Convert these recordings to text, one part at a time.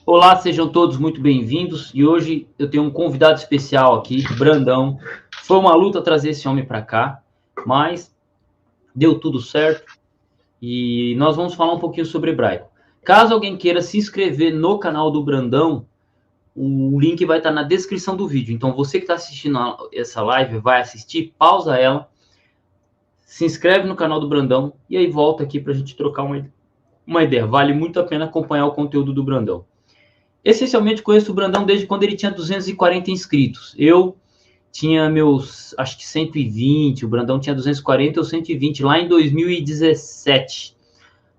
Olá, sejam todos muito bem-vindos. E hoje eu tenho um convidado especial aqui, Brandão. Foi uma luta trazer esse homem para cá, mas deu tudo certo e nós vamos falar um pouquinho sobre hebraico. Caso alguém queira se inscrever no canal do Brandão, o link vai estar na descrição do vídeo. Então você que está assistindo essa live vai assistir, pausa ela, se inscreve no canal do Brandão e aí volta aqui para a gente trocar uma ideia. Vale muito a pena acompanhar o conteúdo do Brandão. Essencialmente conheço o Brandão desde quando ele tinha 240 inscritos. Eu tinha meus, acho que 120, o Brandão tinha 240 ou 120, lá em 2017.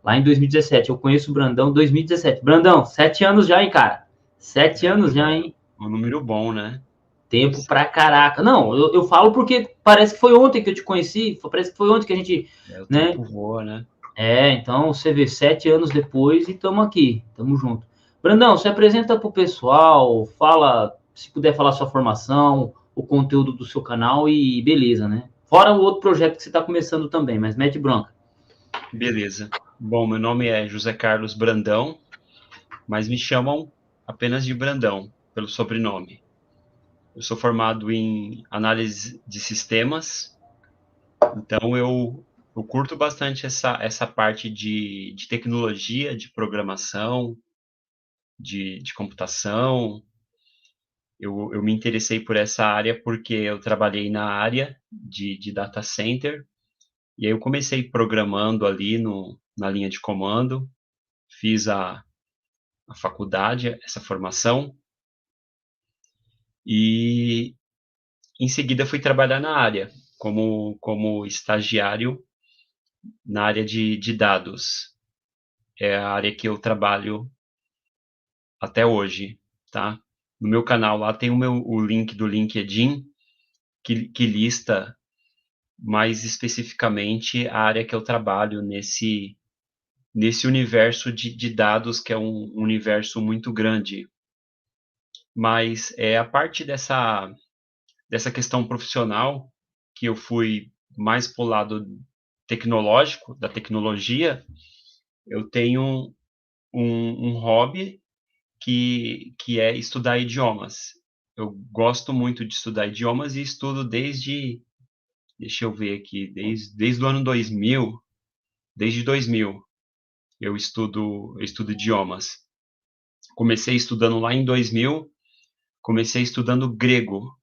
Lá em 2017, eu conheço o Brandão 2017. Brandão, 7 anos já, hein, cara? 7 anos já, hein? Um número bom, né? Tempo pra caraca. Não, eu falo porque parece que foi ontem que eu te conheci, parece que foi ontem que a gente, O né? tempo voa, né? Então você vê 7 anos depois e estamos aqui, estamos juntos. Brandão, se apresenta para o pessoal, fala, se puder falar sua formação, o conteúdo do seu canal e beleza, né? Fora o outro projeto que você está começando também, mas mete bronca. Beleza. Bom, meu nome é José Carlos Brandão, mas me chamam apenas de Brandão, pelo sobrenome. Eu sou formado em análise de sistemas, então eu curto bastante essa parte de tecnologia, de programação, de computação. Eu me interessei por essa área porque eu trabalhei na área de data center. E aí eu comecei programando ali na linha de comando, fiz a faculdade, essa formação, e em seguida fui trabalhar na área, como estagiário na área de dados. É a área que eu trabalho até hoje, tá? No meu canal lá tem o link do LinkedIn, que lista mais especificamente a área que eu trabalho nesse universo de dados, que é um universo muito grande. Mas a parte dessa questão profissional, que eu fui mais para o lado tecnológico, da tecnologia, eu tenho um hobby que é estudar idiomas. Eu gosto muito de estudar idiomas e estudo deixa eu ver aqui, desde o ano 2000, desde 2000 eu estudo idiomas. Comecei estudando lá em 2000, comecei estudando grego.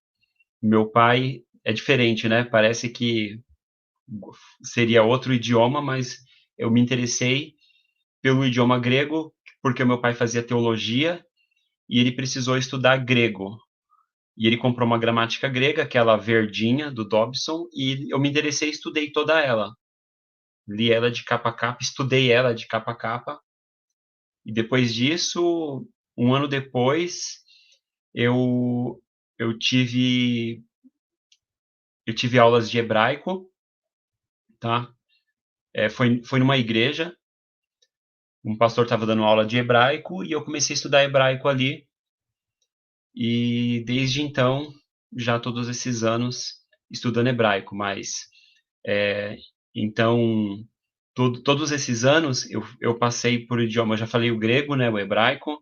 Meu pai é diferente, né? Parece que seria outro idioma, mas eu me interessei pelo idioma grego porque o meu pai fazia teologia e ele precisou estudar grego. E ele comprou uma gramática grega, aquela verdinha do Dobson, e eu me interessei e estudei toda ela. Li ela de capa a capa, estudei ela de capa a capa. E depois disso, um ano depois, eu eu tive eu tive aulas de hebraico, tá? Foi numa igreja, um pastor estava dando aula de hebraico e eu comecei a estudar hebraico ali. E desde então, já todos esses anos estudando hebraico, mas é, então todos esses anos eu passei por idioma, eu já falei o grego, né, o hebraico.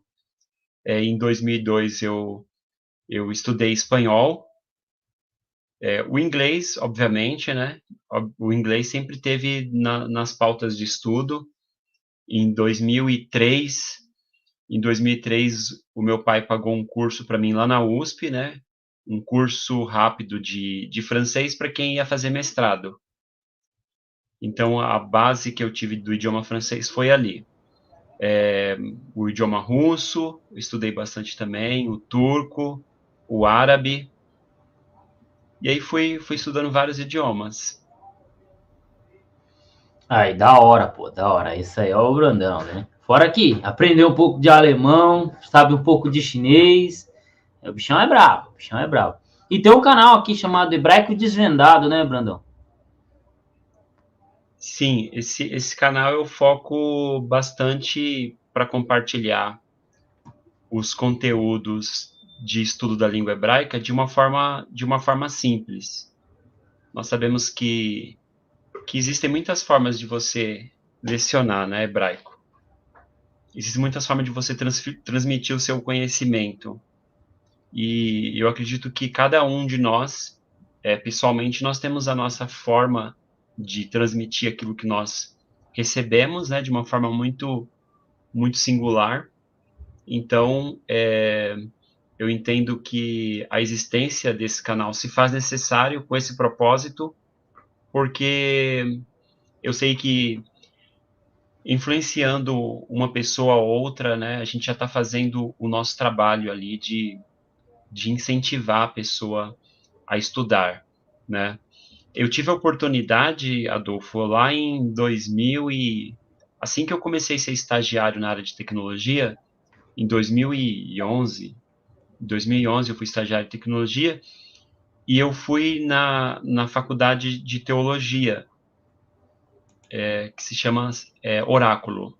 Em 2002 eu estudei espanhol. O inglês, obviamente, né? O inglês sempre teve nas pautas de estudo. Em 2003, em 2003, o meu pai pagou um curso para mim lá na USP, né? Um curso rápido de francês para quem ia fazer mestrado. Então, a base que eu tive do idioma francês foi ali. O idioma russo, eu estudei bastante também, o turco, o árabe, e aí fui estudando vários idiomas. Aí, da hora, pô, da hora. Isso aí é o Brandão, né? Fora que aprendeu um pouco de alemão, sabe um pouco de chinês. O bichão é brabo, o bichão é brabo. E tem um canal aqui chamado Hebraico Desvendado, né, Brandão? Sim, esse canal eu foco bastante para compartilhar os conteúdos de estudo da língua hebraica de uma forma simples. Nós sabemos que existem muitas formas de você lecionar, né, hebraico. existem muitas formas de você transmitir o seu conhecimento. E eu acredito que cada um de nós, pessoalmente, nós temos a nossa forma de transmitir aquilo que nós recebemos, né, de uma forma muito, muito singular. Então, eu entendo que a existência desse canal se faz necessário com esse propósito, porque eu sei que influenciando uma pessoa ou outra, né, a gente já está fazendo o nosso trabalho ali de incentivar a pessoa a estudar, né? Eu tive a oportunidade, Adolfo, lá em 2000 assim que eu comecei a ser estagiário na área de tecnologia, em 2011 eu fui estagiário de tecnologia e eu fui na faculdade de teologia, que se chama Oráculo.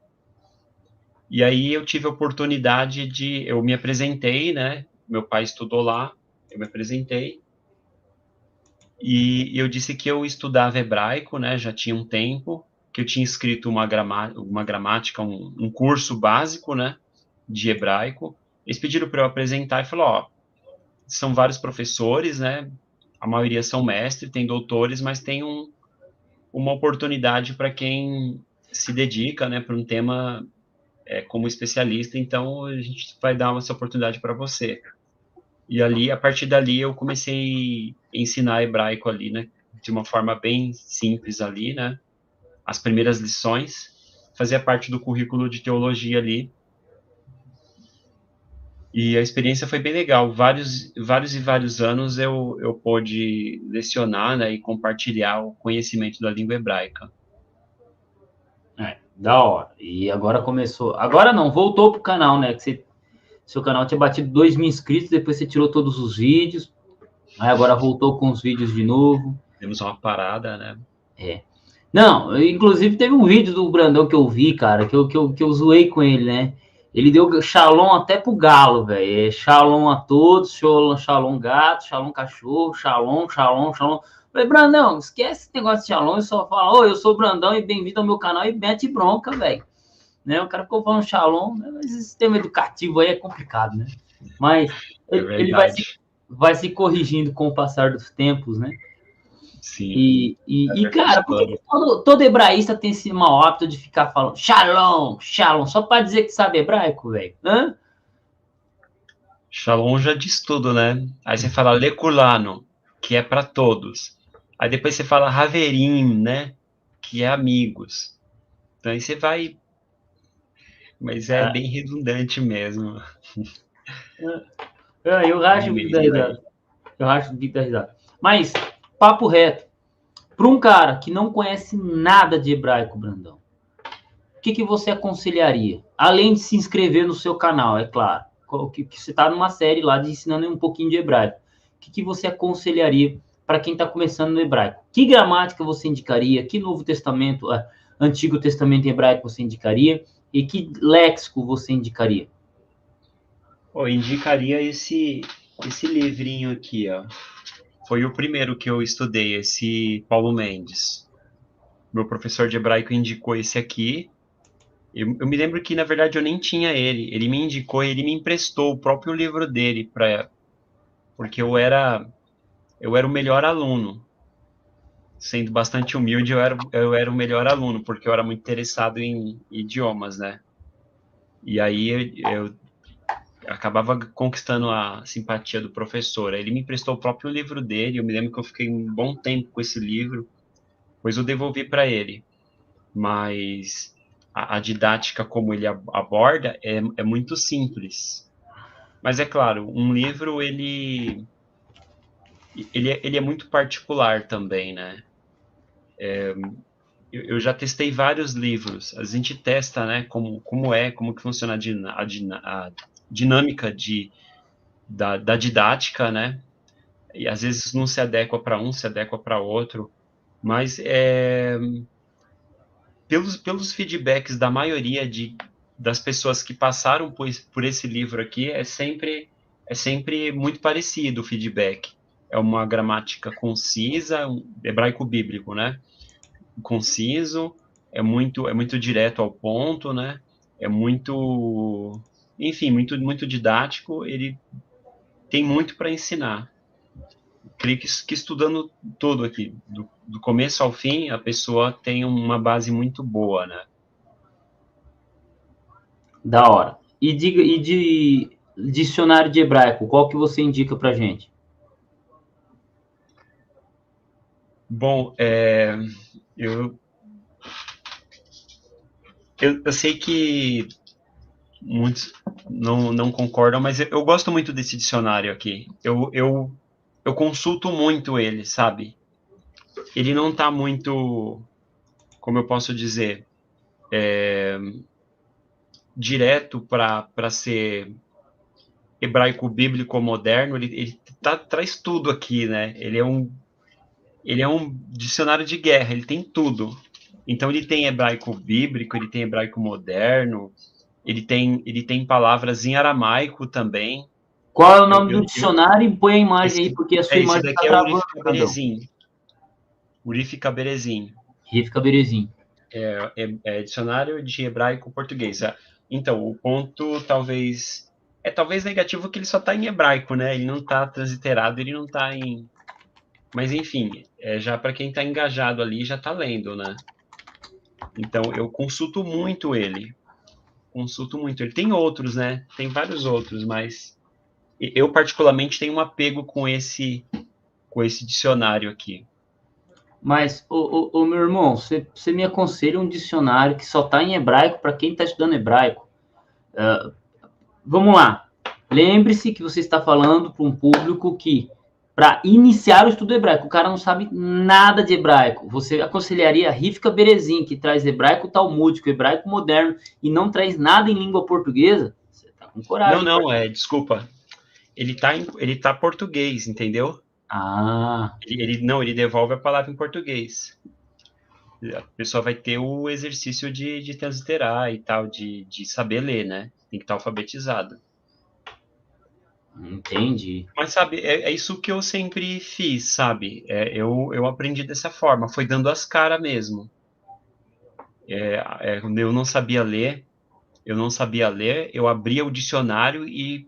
E aí eu tive a oportunidade eu me apresentei, né? Meu pai estudou lá, eu me apresentei e eu disse que eu estudava hebraico, né? Já tinha um tempo, que eu tinha escrito uma gramática, um curso básico, né? De hebraico. Eles pediram para eu apresentar e falou, ó, são vários professores, né? A maioria são mestres, tem doutores, mas tem uma oportunidade para quem se dedica, né? Para um tema como especialista, então a gente vai dar essa oportunidade para você. E ali, a partir dali, eu comecei a ensinar hebraico ali, né? De uma forma bem simples ali, né? As primeiras lições, fazia parte do currículo de teologia ali. E a experiência foi bem legal. Vários anos eu pude lecionar, né? E compartilhar o conhecimento da língua hebraica. Da hora. E agora começou. Agora não, voltou pro canal, né? Que seu canal tinha batido 2.000 inscritos, depois você tirou todos os vídeos. Aí agora voltou com os vídeos de novo. Temos uma parada, né? Não, inclusive teve um vídeo do Brandão que eu vi, cara, que eu zoei com ele, né? Ele deu shalom até pro galo, velho. Shalom a todos, shalom gato, shalom cachorro, shalom, shalom, shalom. Falei, Brandão, esquece esse negócio de shalom e só fala, eu sou o Brandão e bem-vindo ao meu canal e mete bronca, velho. Né? O cara ficou falando shalom, né? Esse sistema educativo aí é complicado, né? Mas ele vai se corrigindo com o passar dos tempos, né? Sim. Cara, por que todo hebraísta tem esse mau hábito de ficar falando shalom, shalom, só para dizer que sabe hebraico, velho? Shalom já diz tudo, né? Aí você fala lekulano, que é para todos. Aí depois você fala haverim, né? Que é amigos. Então aí você vai... Mas é bem redundante mesmo. Eu racho o bico da risada. Eu racho o bico da risada. Mas, papo reto. Para um cara que não conhece nada de hebraico, Brandão, o que você aconselharia? Além de se inscrever no seu canal, é claro. Que você está numa série lá de ensinando um pouquinho de hebraico. O que você aconselharia para quem está começando no hebraico? Que gramática você indicaria? Que Novo Testamento, Antigo Testamento em hebraico você indicaria? E que léxico você indicaria? Eu indicaria esse livrinho aqui, ó. Foi o primeiro que eu estudei, esse Paulo Mendes. Meu professor de hebraico indicou esse aqui. Eu me lembro que, na verdade, eu nem tinha ele. Ele me indicou, ele me emprestou o próprio livro dele, porque eu era o melhor aluno. Sendo bastante humilde, eu era o melhor aluno, porque eu era muito interessado em idiomas, né? E aí eu acabava conquistando a simpatia do professor. Ele me emprestou o próprio livro dele, eu me lembro que eu fiquei um bom tempo com esse livro, pois eu devolvi para ele. Mas a didática como ele aborda é muito simples. Mas é claro, um livro ele é muito particular também, né? Eu já testei vários livros. A gente testa, né? Como que funciona a dinâmica da didática, né? E às vezes não se adequa para um, se adequa para outro. Mas pelos feedbacks da maioria das pessoas que passaram por esse livro aqui, é sempre muito parecido o feedback. É uma gramática concisa, um hebraico bíblico, né? Conciso, é muito direto ao ponto, né? é muito, enfim, muito didático, ele tem muito para ensinar. Creio que estudando tudo aqui, do começo ao fim, a pessoa tem uma base muito boa, né? Da hora. E de dicionário de hebraico, qual que você indica pra gente? Bom, eu, eu sei que muitos não concordam, mas eu gosto muito desse dicionário aqui. Eu consulto muito ele, sabe? Ele não está muito, como eu posso dizer, direto para ser hebraico bíblico moderno. Ele traz tudo aqui, né? Ele é um dicionário de guerra, ele tem tudo. Então ele tem hebraico bíblico, ele tem hebraico moderno, ele tem palavras em aramaico também. Qual é o Eu, nome do eu, eu, dicionário e põe a imagem aí, esse, porque a sua esse imagem tá daqui é o Urif travando, Brandão. Caberezin. Urif Caberezin. Riff Caberezinho. É dicionário de hebraico português. Então, o ponto talvez negativo que ele só está em hebraico, né? Ele não está transliterado, ele não está em. Mas enfim, já para quem está engajado ali já está lendo, né? Então eu consulto muito ele. Tem outros, né? Tem vários outros, mas eu particularmente tenho um apego com esse dicionário aqui. Mas, meu irmão, você me aconselha um dicionário que só tá em hebraico para quem tá estudando hebraico? Vamos lá. Lembre-se que você está falando para um público que, para iniciar o estudo hebraico, o cara não sabe nada de hebraico. Você aconselharia a Rivka Berezin, que traz hebraico talmúdico, hebraico moderno, e não traz nada em língua portuguesa? Você está com Não, coragem. não, desculpa. Ele tá português, entendeu? Ah, Não, ele devolve a palavra em português. A pessoa vai ter o exercício de transliterar e tal, de saber ler, né? Tem que estar alfabetizado. entendi. Mas, sabe, é isso que eu sempre fiz, sabe? Eu aprendi dessa forma, foi dando as caras mesmo. Eu não sabia ler, eu abria o dicionário e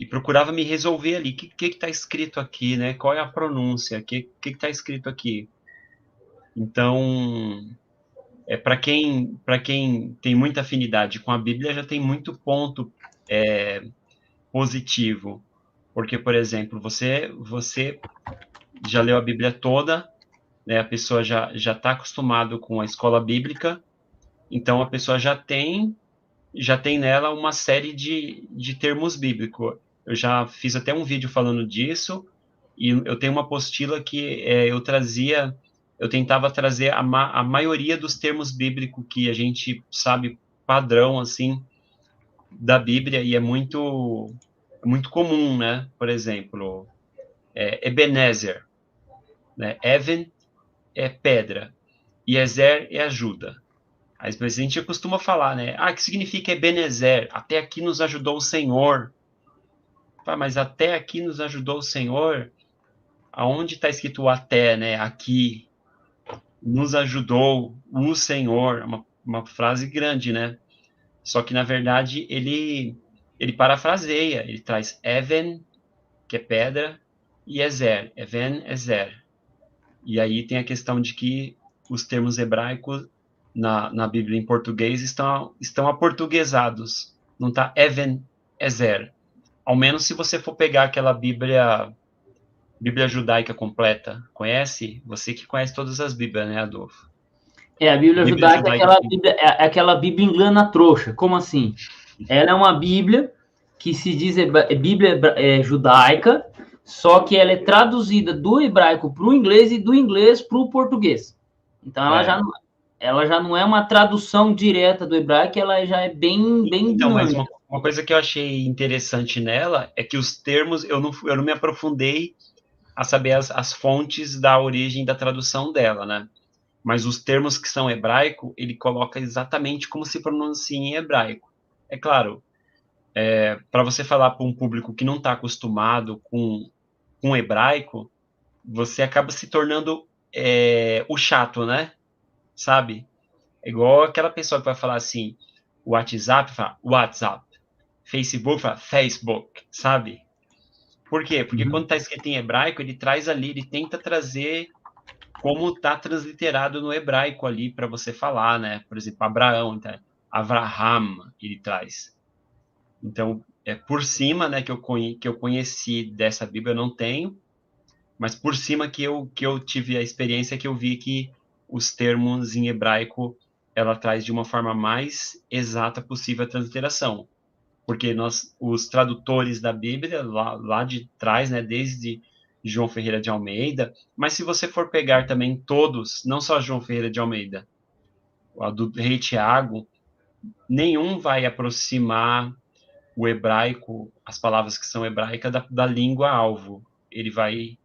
procurava me resolver ali. O que está escrito aqui, né? Qual é a pronúncia? O que está escrito aqui? Então, para quem tem muita afinidade com a Bíblia, já tem muito ponto positivo. Porque, por exemplo, você já leu a Bíblia toda, né? A pessoa já está acostumado com a escola bíblica, então a pessoa já tem nela uma série de termos bíblicos. Eu já fiz até um vídeo falando disso, e eu tenho uma apostila que eu tentava trazer a maioria dos termos bíblicos que a gente sabe padrão, assim, da Bíblia, e é muito comum, né? Por exemplo, Ebenezer, né? Even é pedra, e Ezer é ajuda. Mas a gente costuma falar, né? Ah, que significa Ebenezer? Até aqui nos ajudou o Senhor. Mas até aqui nos ajudou o Senhor? Aonde está escrito o até, né? Aqui nos ajudou o Senhor. Uma frase grande, né? Só que, na verdade, ele parafraseia. Ele traz Even, que é pedra, e Ezer. Even, Ezer. E aí tem a questão de que os termos hebraicos na Bíblia em português estão aportuguesados. Não está Even Ezer. Ao menos se você for pegar aquela Bíblia judaica completa. Conhece? Você que conhece todas as Bíblias, né, Adolfo? É, a Bíblia Bíblia judaica judaica. é aquela Bíblia inglana trouxa. Como assim? Ela é uma Bíblia que se diz Bíblia judaica, só que ela é traduzida do hebraico para o inglês e do inglês para o português. Então ela já não é uma tradução direta do hebraico, ela já é bem Então, mas dinâmica. uma coisa que eu achei interessante nela é que os termos, eu não me aprofundei a saber as fontes da origem da tradução dela, né? Mas os termos que são hebraico, ele coloca exatamente como se pronuncia em hebraico. É claro, para você falar para um público que não está acostumado com hebraico, você acaba se tornando o chato, né? Sabe? É igual aquela pessoa que vai falar assim, WhatsApp, fala WhatsApp. Facebook, fala Facebook, sabe? Por quê? Porque quando Uhum. está escrito em hebraico, ele traz ali, ele tenta trazer como está transliterado no hebraico ali para você falar, né? Por exemplo, Abraão, então, Avraham, ele traz. Então, é por cima, né, que eu conheci dessa Bíblia, eu não tenho, mas por cima que eu tive a experiência que eu vi que os termos em hebraico ela traz de uma forma mais exata possível a transliteração. Porque os tradutores da Bíblia, lá de trás, né, desde João Ferreira de Almeida, mas se você for pegar também todos, não só João Ferreira de Almeida, a do Rei Tiago, nenhum vai aproximar o hebraico, as palavras que são hebraicas, da língua alvo. Ele vai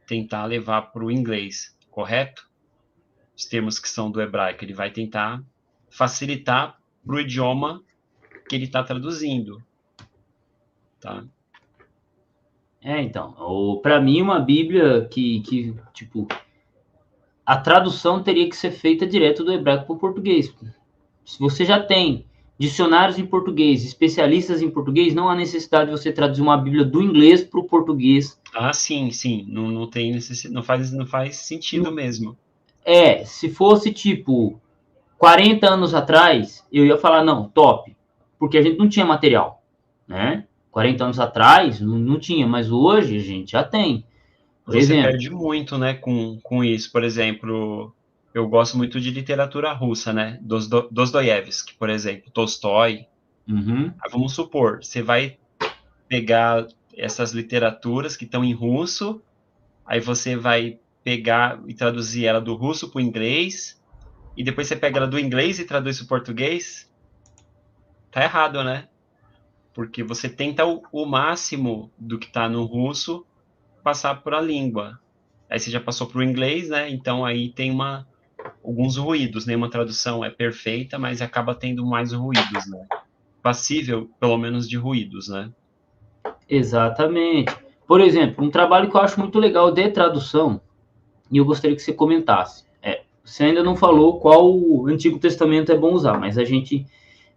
tentar levar para o inglês, correto? Os termos que são do hebraico, ele vai tentar facilitar para o idioma que ele está traduzindo, tá? Então, para mim, uma Bíblia tipo, a tradução teria que ser feita direto do hebraico para o português. Se você já tem dicionários em português, especialistas em português, não há necessidade de você traduzir uma Bíblia do inglês para o português. Ah, sim, sim. Não tem necessidade, não faz sentido mesmo. Se fosse tipo 40 anos atrás, eu ia falar, não, top, porque a gente não tinha material, né? 40 anos atrás não tinha, mas hoje a gente já tem. Por Você exemplo, perde muito, né, com isso. Por exemplo, eu gosto muito de literatura russa, né? Dostoiévski, por exemplo, Tolstói. uhum, Vamos supor, você vai pegar essas literaturas que estão em russo, aí você vai pegar e traduzir ela do russo para o inglês, e depois você pega ela do inglês e traduz para o português. Tá errado, né? Porque você tenta o máximo do que está no russo passar por a língua. Aí você já passou para o inglês, né? Então aí tem alguns ruídos. Nenhuma tradução é perfeita, mas acaba tendo mais ruídos, né? Passível, pelo menos, de ruídos, né? exatamente. Por exemplo, um trabalho que eu acho muito legal de tradução, e eu gostaria que você comentasse. Você ainda não falou qual o Antigo Testamento é bom usar, mas a gente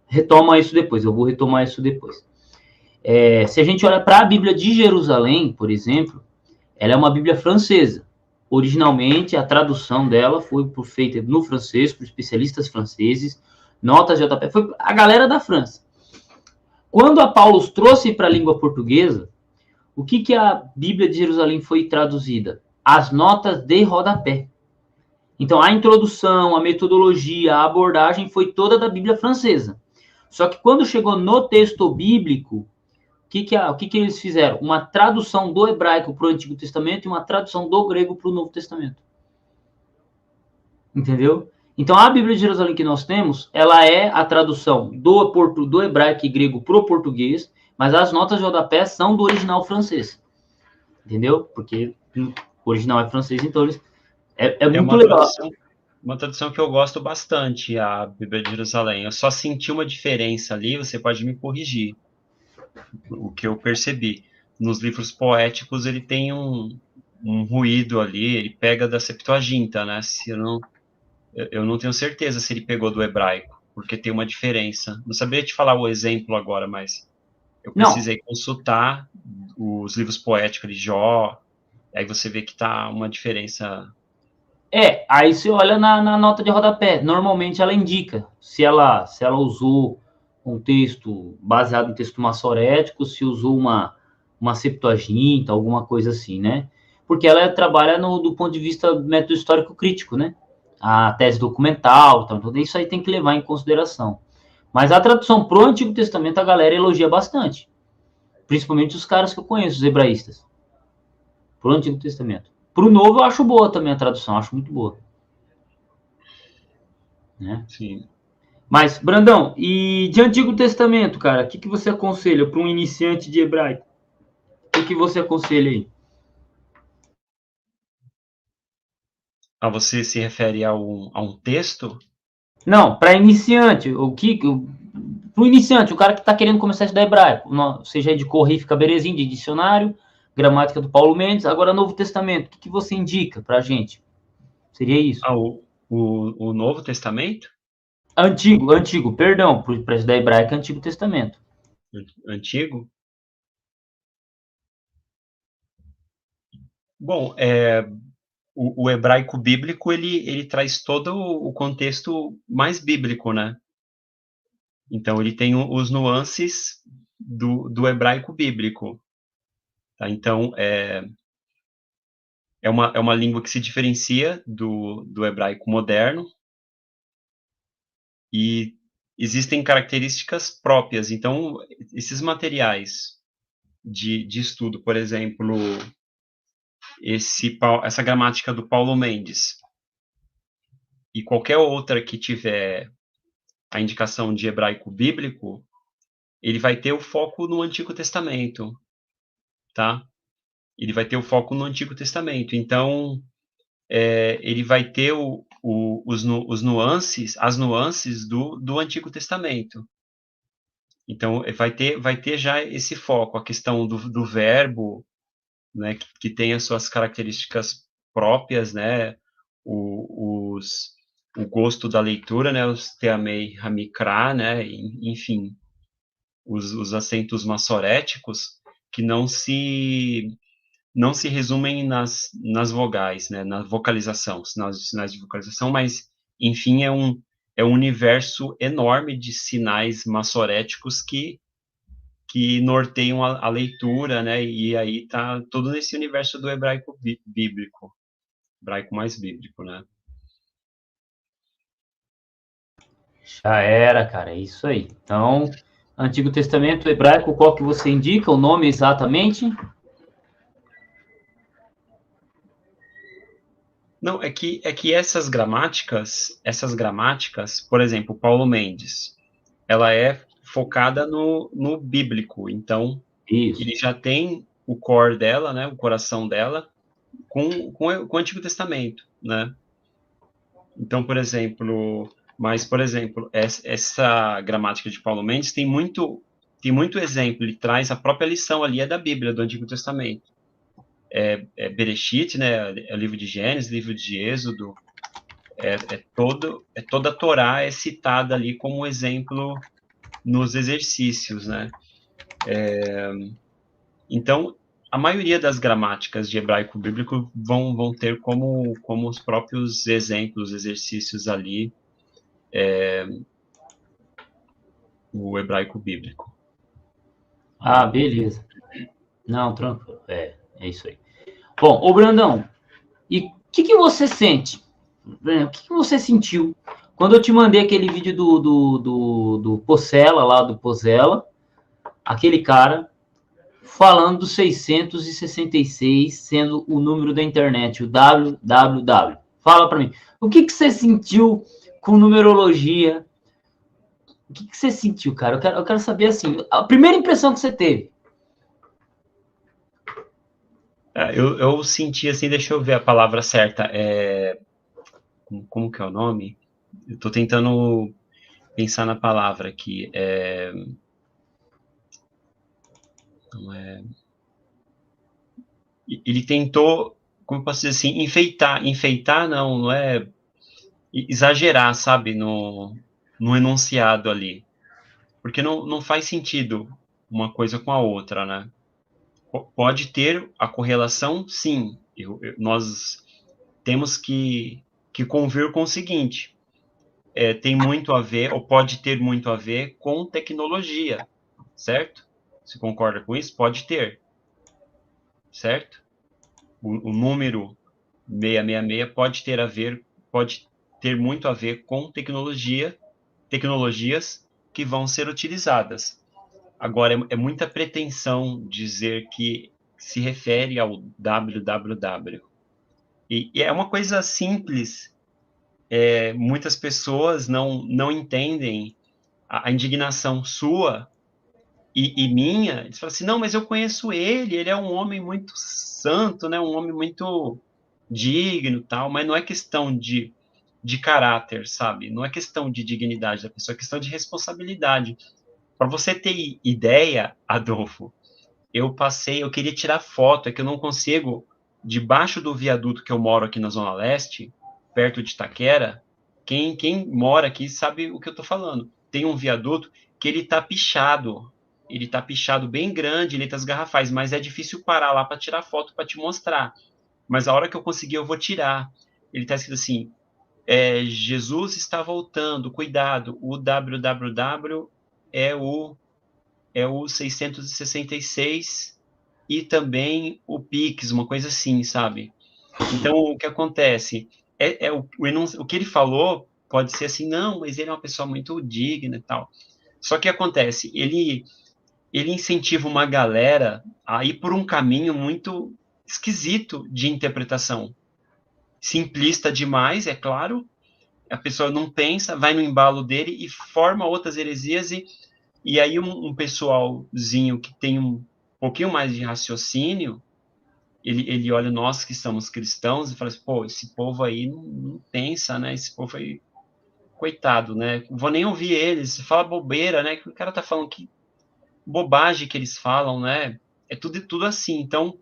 retoma isso depois, eu vou retomar isso depois. Se a gente olha para a Bíblia de Jerusalém, por exemplo, ela é uma Bíblia francesa. Originalmente, a tradução dela foi feita no francês, por especialistas franceses, notas de JP, foi a galera da França. Quando a Paulo trouxe para a língua portuguesa, o que a Bíblia de Jerusalém foi traduzida? As notas de rodapé. Então, a introdução, a metodologia, a abordagem foi toda da Bíblia francesa. Só que quando chegou no texto bíblico, o que eles fizeram? Uma tradução do hebraico para o Antigo Testamento e uma tradução do grego para o Novo Testamento. Entendeu? Então, a Bíblia de Jerusalém que nós temos, ela é a tradução do hebraico e grego para o português, mas as notas de rodapé são do original francês. Entendeu? Porque o original é francês, então é É muito legal. uma tradução que eu gosto bastante, a Bíblia de Jerusalém. Eu só senti uma diferença ali, você pode me corrigir, o que eu percebi. Nos livros poéticos ele tem um ruído ali, ele pega da Septuaginta, né? Se eu não tenho certeza se ele pegou do hebraico, porque tem uma diferença. Não saberia te falar o exemplo agora, mas eu Não, precisei consultar os livros poéticos de Jó, aí você vê que tá uma diferença. aí você olha na nota de rodapé. Normalmente ela indica se ela usou um texto baseado em texto massorético, se usou uma Septuaginta, alguma coisa assim, né? Porque ela trabalha do ponto de vista método histórico crítico, né? A tese documental, então isso aí tem que levar em consideração. Mas a tradução pro Antigo Testamento a galera elogia bastante. Principalmente os caras que eu conheço, os hebraístas. Pro Antigo Testamento. Pro Novo eu acho boa também a tradução, acho muito boa. Né? Sim. Mas, Brandão, e de Antigo Testamento, cara, o que você aconselha para um iniciante de hebraico? O que você aconselha aí? Você se refere a um texto? Não, para iniciante, para o iniciante, o cara que está querendo começar a estudar hebraico, você já indicou Rifka Berezin de dicionário, gramática do Paulo Mendes, agora Novo Testamento, o que você indica para a gente? Seria isso? O Novo Testamento? Antigo, perdão, para estudar hebraico, Antigo Testamento. Antigo? Bom, o hebraico bíblico, ele traz todo o contexto mais bíblico, né? Então, ele tem os nuances do hebraico bíblico. Tá? Então, é uma língua que se diferencia do hebraico moderno e existem características próprias. Então, esses materiais de estudo, por exemplo, essa gramática do Paulo Mendes e qualquer outra que tiver a indicação de hebraico bíblico, ele vai ter o foco no Antigo Testamento, tá? Ele vai ter o foco no Antigo Testamento. Então, ele vai ter os nuances, as nuances do Antigo Testamento. Então, vai ter já esse foco, a questão do verbo, né, que tem as suas características próprias, né, o gosto da leitura, né, os teamei hamikra, né, enfim, os acentos massoréticos que não se resumem nas vogais, né, na vocalização, sinais de vocalização, mas, enfim, é um universo enorme de sinais massoréticos que norteiam a leitura, né, e aí tá todo nesse universo do hebraico bíblico, hebraico mais bíblico, né. Já era, cara, é isso aí. Então, Antigo Testamento hebraico, qual que você indica, o nome exatamente? Não, é que essas gramáticas, por exemplo, Paulo Mendes, ela é focada no bíblico, então Isso. ele já tem o core dela, né, o coração dela, com o Antigo Testamento, né? Então, por exemplo, essa gramática de Paulo Mendes tem muito exemplo, ele traz a própria lição ali, é da Bíblia, do Antigo Testamento. Bereshit, né, é o livro de Gênesis, livro de Êxodo, toda a Torá é citada ali como exemplo nos exercícios, né? Então, a maioria das gramáticas de hebraico bíblico vão ter como os próprios exemplos, exercícios ali, o hebraico bíblico. Ah, beleza. Não, tranquilo. É isso aí. Bom, ô Brandão, e o que você sente? O que você sentiu quando eu te mandei aquele vídeo do Pocella, lá do Pozella, aquele cara falando do 666 sendo o número da internet, o www. Fala para mim, o que você sentiu com numerologia? O que você sentiu, cara? Eu quero saber, assim, a primeira impressão que você teve. Eu senti assim, deixa eu ver a palavra certa. Como que é o nome? Eu estou tentando pensar na palavra aqui. Não é, ele tentou, como eu posso dizer assim, enfeitar não é exagerar, sabe, no enunciado ali, porque não faz sentido uma coisa com a outra, né? Pode ter a correlação, sim. Nós temos que convir com o seguinte: tem muito a ver, ou pode ter muito a ver com tecnologia, certo? Você concorda com isso? Pode ter, certo? O número 666 pode ter muito a ver com tecnologias que vão ser utilizadas. Agora, é muita pretensão dizer que se refere ao www. E é uma coisa simples, muitas pessoas não entendem a indignação sua e minha. Eles falam assim, não, mas eu conheço ele é um homem muito santo, né, um homem muito digno, tal, mas não é questão de caráter, sabe? Não é questão de dignidade da pessoa, é questão de responsabilidade. Para você ter ideia, Adolfo, eu queria tirar foto, é que eu não consigo, debaixo do viaduto que eu moro aqui na Zona Leste, perto de Itaquera, Quem mora aqui sabe o que eu estou falando. Tem um viaduto que ele está pichado. Ele está pichado bem grande, letras garrafais, mas é difícil parar lá para tirar foto para te mostrar. Mas a hora que eu conseguir, eu vou tirar. Ele está escrito assim, Jesus está voltando, cuidado, o www é o 666 e também o Pix, uma coisa assim, sabe? Então, o que acontece? O que ele falou pode ser assim, não, mas ele é uma pessoa muito digna e tal. Só que acontece, ele incentiva uma galera a ir por um caminho muito esquisito de interpretação. Simplista demais, é claro, a pessoa não pensa, vai no embalo dele e forma outras heresias, e aí um pessoalzinho que tem um pouquinho mais de raciocínio, ele olha nós que somos cristãos e fala assim, pô, esse povo aí não pensa, né? Esse povo aí, coitado, né? Não vou nem ouvir eles, fala bobeira, né? Que o cara tá falando que bobagem que eles falam, né? É tudo assim. Então,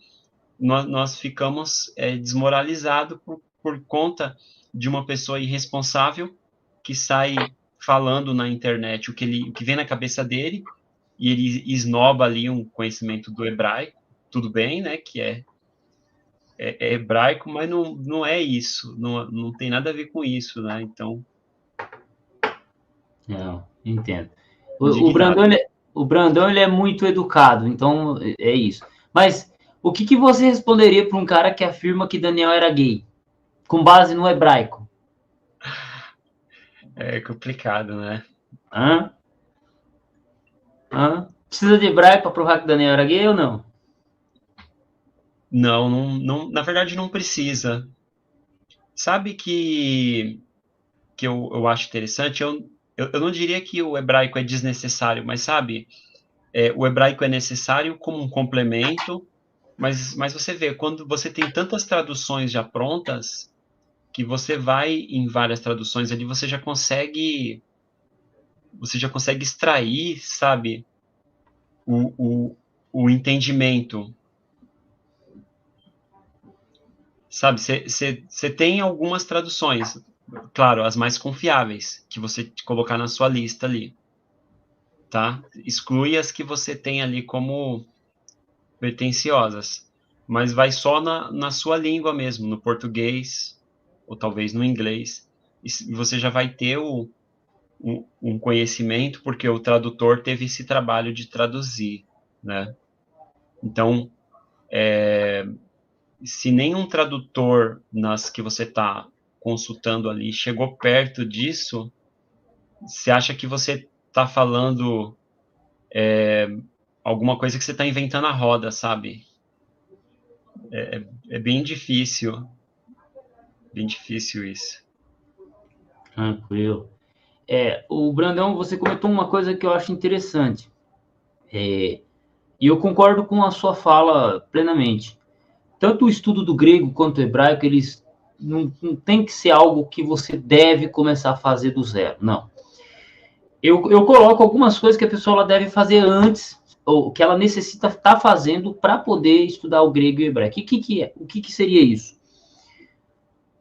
nós ficamos desmoralizados por conta de uma pessoa irresponsável que sai falando na internet o que vem na cabeça dele, e ele esnoba ali um conhecimento do hebraico, tudo bem, né? Que é hebraico, mas não é isso, não tem nada a ver com isso, né? Então, Não, entendo. O indignado. Brandão, o Brandão, ele é muito educado, então é isso. Mas o que você responderia para um cara que afirma que Daniel era gay, com base no hebraico? É complicado, né? Hã? Hã? Precisa de hebraico para provar que Daniel era gay ou não? Não, na verdade não precisa. Sabe que eu acho interessante? Eu não diria que o hebraico é desnecessário, mas sabe, o hebraico é necessário como um complemento, mas você vê, quando você tem tantas traduções já prontas, que você vai em várias traduções ali, você já consegue extrair, sabe, o, o, o entendimento. Sabe, você tem algumas traduções, claro, as mais confiáveis, que você colocar na sua lista ali, tá? Exclui as que você tem ali como pretensiosas, mas vai só na sua língua mesmo, no português, ou talvez no inglês, e você já vai ter um conhecimento, porque o tradutor teve esse trabalho de traduzir, né? Então, se nenhum tradutor nas que você está consultando ali chegou perto disso, você acha que você está falando alguma coisa que você está inventando a roda, sabe? É bem difícil isso. Tranquilo. O Brandão, você comentou uma coisa que eu acho interessante. E eu concordo com a sua fala plenamente. Tanto o estudo do grego quanto do hebraico, eles não tem que ser algo que você deve começar a fazer do zero, não. Eu coloco algumas coisas que a pessoa deve fazer antes, ou que ela necessita estar fazendo para poder estudar o grego e o hebraico. O que seria isso?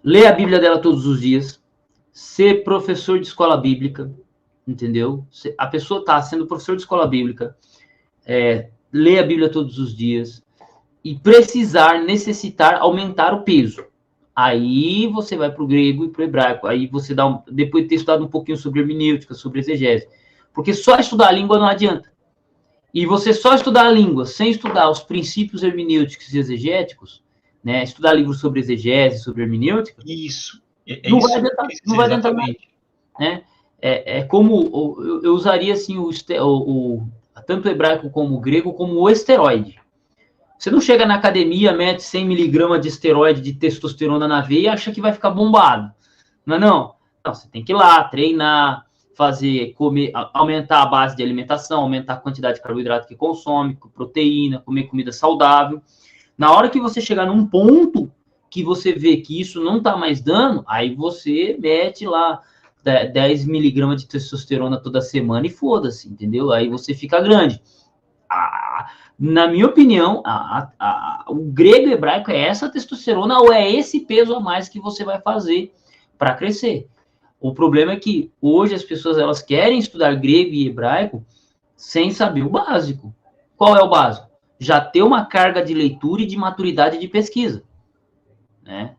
Ler a Bíblia dela todos os dias, ser professor de escola bíblica, entendeu? A pessoa está sendo professor de escola bíblica, ler a Bíblia todos os dias, e necessitar aumentar o peso. Aí você vai para o grego e para o hebraico. Aí você depois de ter estudado um pouquinho sobre hermenêutica, sobre exegese. Porque só estudar a língua não adianta. E você só estudar a língua sem estudar os princípios hermenêuticos e exegéticos, né? Estudar livros sobre exegese, sobre hermenêutica, Isso, não isso, vai adiantar, isso, não vai adiantar nada, exatamente. né? Como eu usaria assim tanto o hebraico como o grego como o esteroide. Você não chega na academia, mete 100 miligramas de esteroide de testosterona na veia e acha que vai ficar bombado. Não é não? Não, você tem que ir lá, treinar, comer, aumentar a base de alimentação, aumentar a quantidade de carboidrato que consome, proteína, comer comida saudável. Na hora que você chegar num ponto que você vê que isso não está mais dando, aí você mete lá 10 miligramas de testosterona toda semana e foda-se, entendeu? Aí você fica grande. Na minha opinião, o grego e hebraico é essa testosterona ou é esse peso a mais que você vai fazer para crescer. O problema é que hoje as pessoas elas querem estudar grego e hebraico sem saber o básico. Qual é o básico? Já ter uma carga de leitura e de maturidade de pesquisa, né?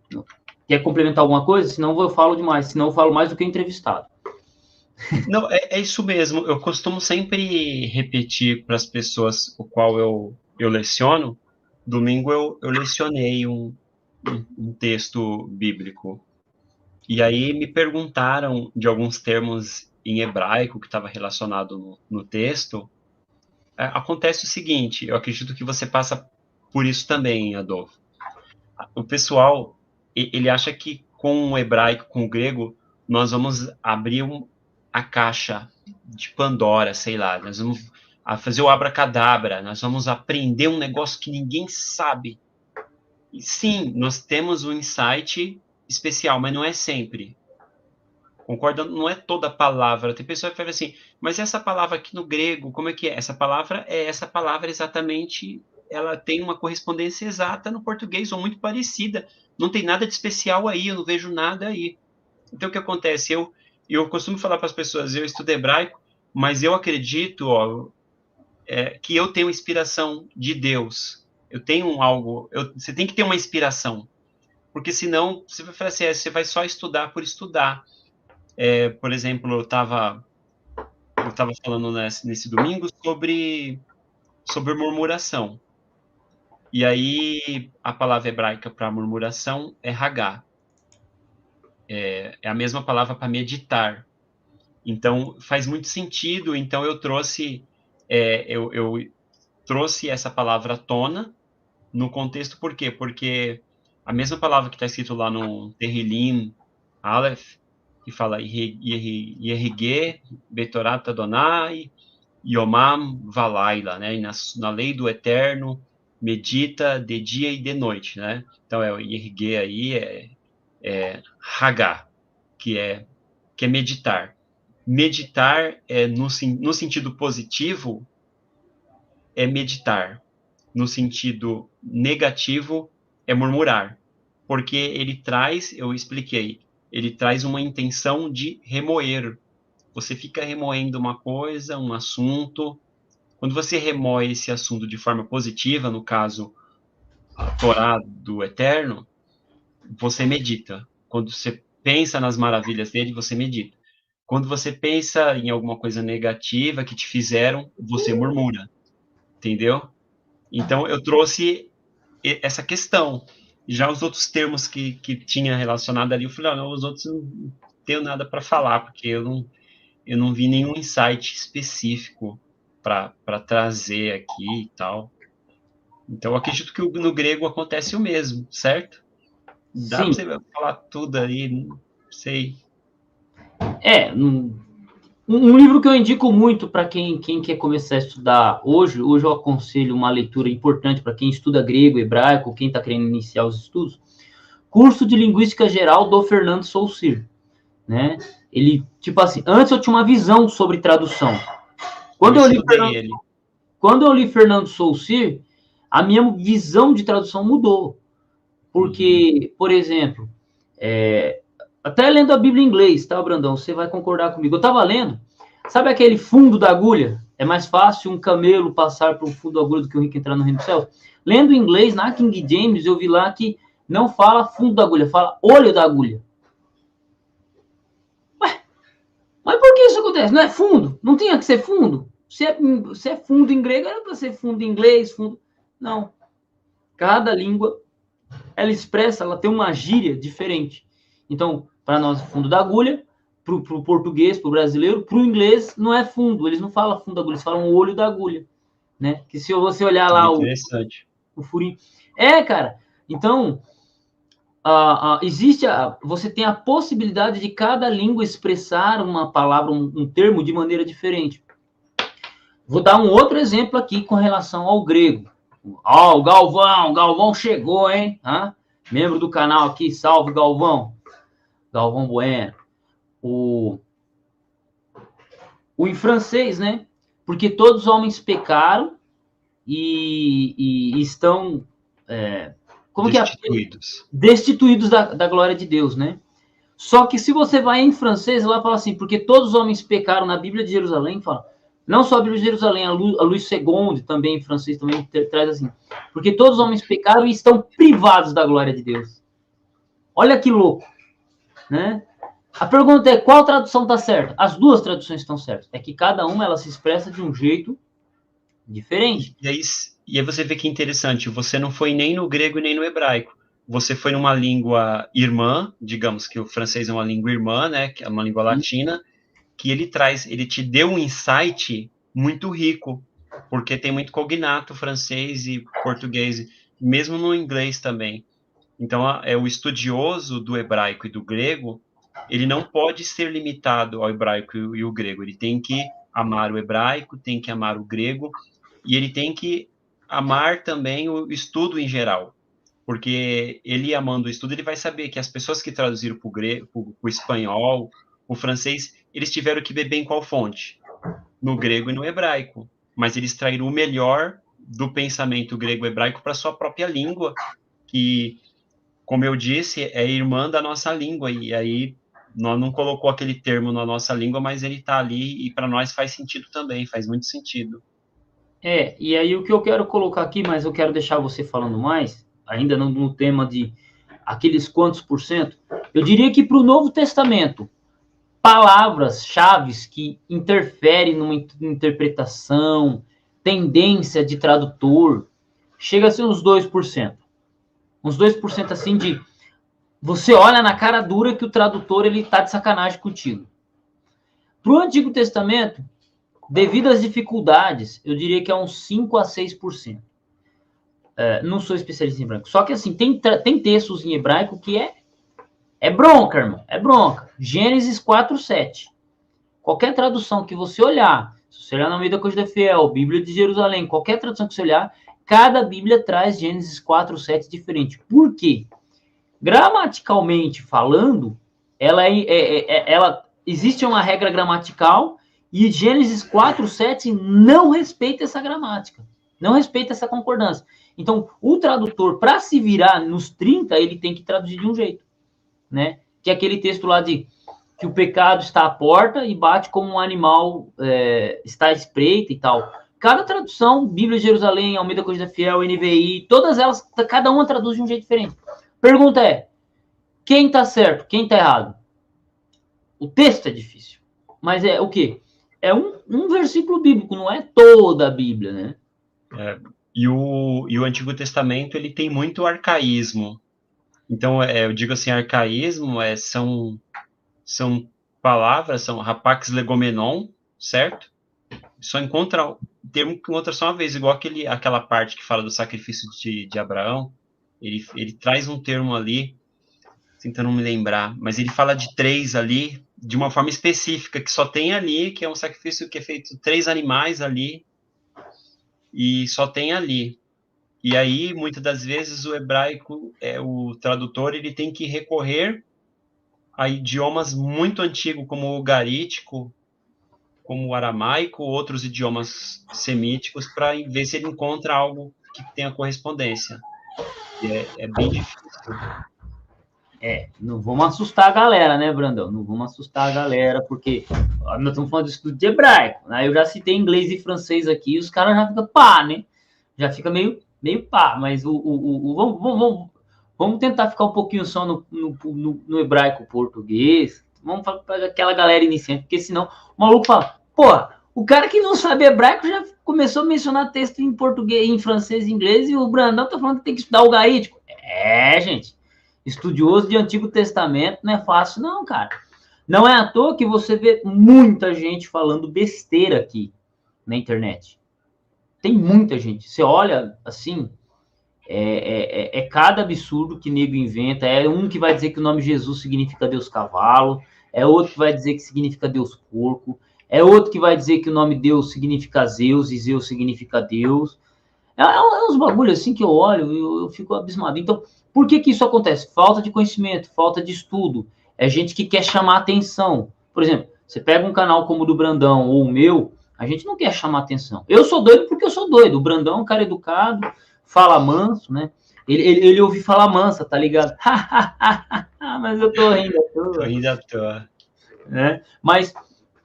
Quer complementar alguma coisa? Senão eu falo demais, senão eu falo mais do que o entrevistado. Não, é isso mesmo. Eu costumo sempre repetir para as pessoas o qual eu leciono. Domingo eu lecionei um texto bíblico. E aí me perguntaram de alguns termos em hebraico que estava relacionado no texto. Acontece o seguinte, eu acredito que você passa por isso também, Adolfo. O pessoal, ele acha que com o hebraico, com o grego, nós vamos abrir a caixa de Pandora, sei lá, nós vamos fazer o abracadabra, nós vamos aprender um negócio que ninguém sabe. E sim, nós temos um insight especial, mas não é sempre. Concorda? Não é toda palavra. Tem pessoa que fala assim, mas essa palavra aqui no grego, como é que é? Essa palavra exatamente, ela tem uma correspondência exata no português, ou muito parecida. Não tem nada de especial aí, eu não vejo nada aí. Então, o que acontece? Eu costumo falar para as pessoas, eu estudo hebraico, mas eu acredito que eu tenho inspiração de Deus. Eu tenho algo, você tem que ter uma inspiração, porque senão você vai falar assim, você vai só estudar por estudar. Por exemplo, eu estava falando nesse domingo sobre murmuração. E aí, a palavra hebraica para murmuração é hagá. É a mesma palavra para meditar. Então, faz muito sentido. Então, eu trouxe essa palavra à tona no contexto, por quê? Porque a mesma palavra que está escrito lá no Terrilim Aleph, que fala Yerigé, Betorat Adonai, Yomam Valaila, né? E na lei do Eterno, medita de dia e de noite, né? Então, o Yerigé aí é Hagá, que é meditar. Meditar no sentido positivo é meditar. No sentido negativo é murmurar. Porque ele traz, eu expliquei, ele traz uma intenção de remoer. Você fica remoendo uma coisa, um assunto. Quando você remoe esse assunto de forma positiva, no caso, a Torá do Eterno, você medita. Quando você pensa nas maravilhas dele, você medita. Quando você pensa em alguma coisa negativa que te fizeram, você murmura. Entendeu? Então, eu trouxe essa questão. Já os outros termos que tinha relacionado ali, eu falei, não, os outros não tenho nada para falar, porque eu não vi nenhum insight específico para trazer aqui e tal. Então, eu acredito que no grego acontece o mesmo, certo? Dá para Sim. você falar tudo aí, não sei. Um livro que eu indico muito para quem quer começar a estudar hoje eu aconselho uma leitura importante para quem estuda grego, hebraico, quem está querendo iniciar os estudos, Curso de Linguística Geral do Fernando Saussure, né? Ele, tipo assim, antes eu tinha uma visão sobre tradução. Quando eu li Fernando Saussure, a minha visão de tradução mudou. Porque, por exemplo, até lendo a Bíblia em inglês, tá, Brandão? Você vai concordar comigo. Eu estava lendo, sabe aquele fundo da agulha? É mais fácil um camelo passar por um fundo da agulha do que um rico entrar no reino do céu. Lendo em inglês, na King James, eu vi lá que não fala fundo da agulha, fala olho da agulha. Ué, mas por que isso acontece? Não é fundo? Não tinha que ser fundo? Se é fundo em grego, era para ser fundo em inglês, fundo... Não. Cada língua, ela tem uma gíria diferente. Então, para nós, fundo da agulha, para o português, para o brasileiro, para o inglês, não é fundo. Eles não falam fundo da agulha, eles falam olho da agulha. Né? Que se você olhar lá o furinho... cara. Então, você tem a possibilidade de cada língua expressar uma palavra, um termo de maneira diferente. Vou dar um outro exemplo aqui com relação ao grego. O Galvão chegou, hein? Membro do canal aqui, salve Galvão Bueno. Em francês, né? Porque todos os homens pecaram e estão destituídos. Destituídos da glória de Deus, né? Só que se você vai em francês, lá fala assim, porque todos os homens pecaram na Bíblia de Jerusalém, fala, não só a Bíblia de Jerusalém, a Luís II, também em francês, também traz assim, porque todos os homens pecaram e estão privados da glória de Deus. Olha que louco, né? A pergunta é, qual tradução está certa? As duas traduções estão certas. É que cada uma, ela se expressa de um jeito diferente. E aí você vê que interessante, você não foi nem no grego nem no hebraico. Você foi numa língua irmã, digamos que o francês é uma língua irmã, né, que é uma língua latina, que ele te deu um insight muito rico, porque tem muito cognato francês e português, mesmo no inglês também. Então, o estudioso do hebraico e do grego, ele não pode ser limitado ao hebraico e o grego. Ele tem que amar o hebraico, tem que amar o grego, e ele tem que amar também o estudo em geral. Porque ele amando o estudo, ele vai saber que as pessoas que traduziram para o grego, para o espanhol, o francês, eles tiveram que beber em qual fonte? No grego e no hebraico. Mas eles traíram o melhor do pensamento grego-hebraico para a sua própria língua, que, como eu disse, é irmã da nossa língua, e aí nós não colocou aquele termo na nossa língua, mas ele está ali, e para nós faz sentido também, faz muito sentido. E aí o que eu quero colocar aqui, mas eu quero deixar você falando mais, ainda no tema de aqueles quantos por cento, eu diria que para o Novo Testamento, palavras-chave que interferem numa interpretação, tendência de tradutor, chega a ser uns 2%. Uns 2% assim de... Você olha na cara dura que o tradutor ele tá de sacanagem contigo. Para o Antigo Testamento, devido às dificuldades, eu diria que é uns 5 a 6%. Não sou especialista em hebraico. Só que assim, tem textos em hebraico que é bronca, irmão. É bronca. Gênesis 4:7. Qualquer tradução que você olhar, se você olhar na Almeida Corrigida Fiel, Bíblia de Jerusalém, qualquer tradução que você olhar, cada Bíblia traz Gênesis 4:7 diferente. Por quê? Gramaticalmente falando, ela existe uma regra gramatical e Gênesis 4:7 não respeita essa gramática, não respeita essa concordância. Então, o tradutor, para se virar nos 30, ele tem que traduzir de um jeito, né? Que é aquele texto lá de que o pecado está à porta e bate como um animal está à espreita e tal. Cada tradução, Bíblia de Jerusalém, Almeida Corrigida Fiel, NVI, todas elas, cada uma traduz de um jeito diferente. Pergunta é, quem está certo, quem está errado? O texto é difícil, mas é o quê? É um versículo bíblico, não é toda a Bíblia, né? E o Antigo Testamento, ele tem muito arcaísmo. Então, eu digo assim, arcaísmo são palavras, são rapax legomenon, certo? Só encontra termo que encontra só uma vez, igual aquela parte que fala do sacrifício de Abraão. Ele traz um termo ali, tentando me lembrar, mas ele fala de 3 ali, de uma forma específica, que só tem ali, que é um sacrifício que é feito 3 animais ali, e só tem ali. E aí, muitas das vezes, o hebraico, o tradutor, ele tem que recorrer a idiomas muito antigos, como o garítico, como o aramaico, outros idiomas semíticos, para ver se ele encontra algo que tenha correspondência. E é bem difícil. Não vamos assustar a galera, né, Brandão? Não vamos assustar a galera, porque nós estamos falando de estudo de hebraico, né? Eu já citei inglês e francês aqui, e os caras já ficam pá, né? Já fica meio pá, mas vamos tentar ficar um pouquinho só no hebraico português. Vamos falar para aquela galera iniciante, porque senão o maluco fala, pô, o cara que não sabe hebraico já começou a mencionar texto em português, em francês e inglês, e o Brandão tá falando que tem que estudar o gaítico. Gente, estudioso de Antigo Testamento não é fácil não, cara. Não é à toa que você vê muita gente falando besteira aqui na internet. Tem muita gente. Você olha, assim, cada absurdo que nego inventa. É um que vai dizer que o nome Jesus significa Deus cavalo, é outro que vai dizer que significa Deus porco, é outro que vai dizer que o nome Deus significa Zeus e Zeus significa Deus. É uns bagulhos assim que eu olho e eu fico abismado. Então, por que isso acontece? Falta de conhecimento, falta de estudo. É gente que quer chamar atenção. Por exemplo, você pega um canal como o do Brandão ou o meu, a gente não quer chamar atenção. Eu sou doido porque eu sou doido. O Brandão é um cara educado, fala manso, né? Ele ouve falar mansa, tá ligado? Mas eu tô rindo à Tô toa. rindo à toa. Né? Mas,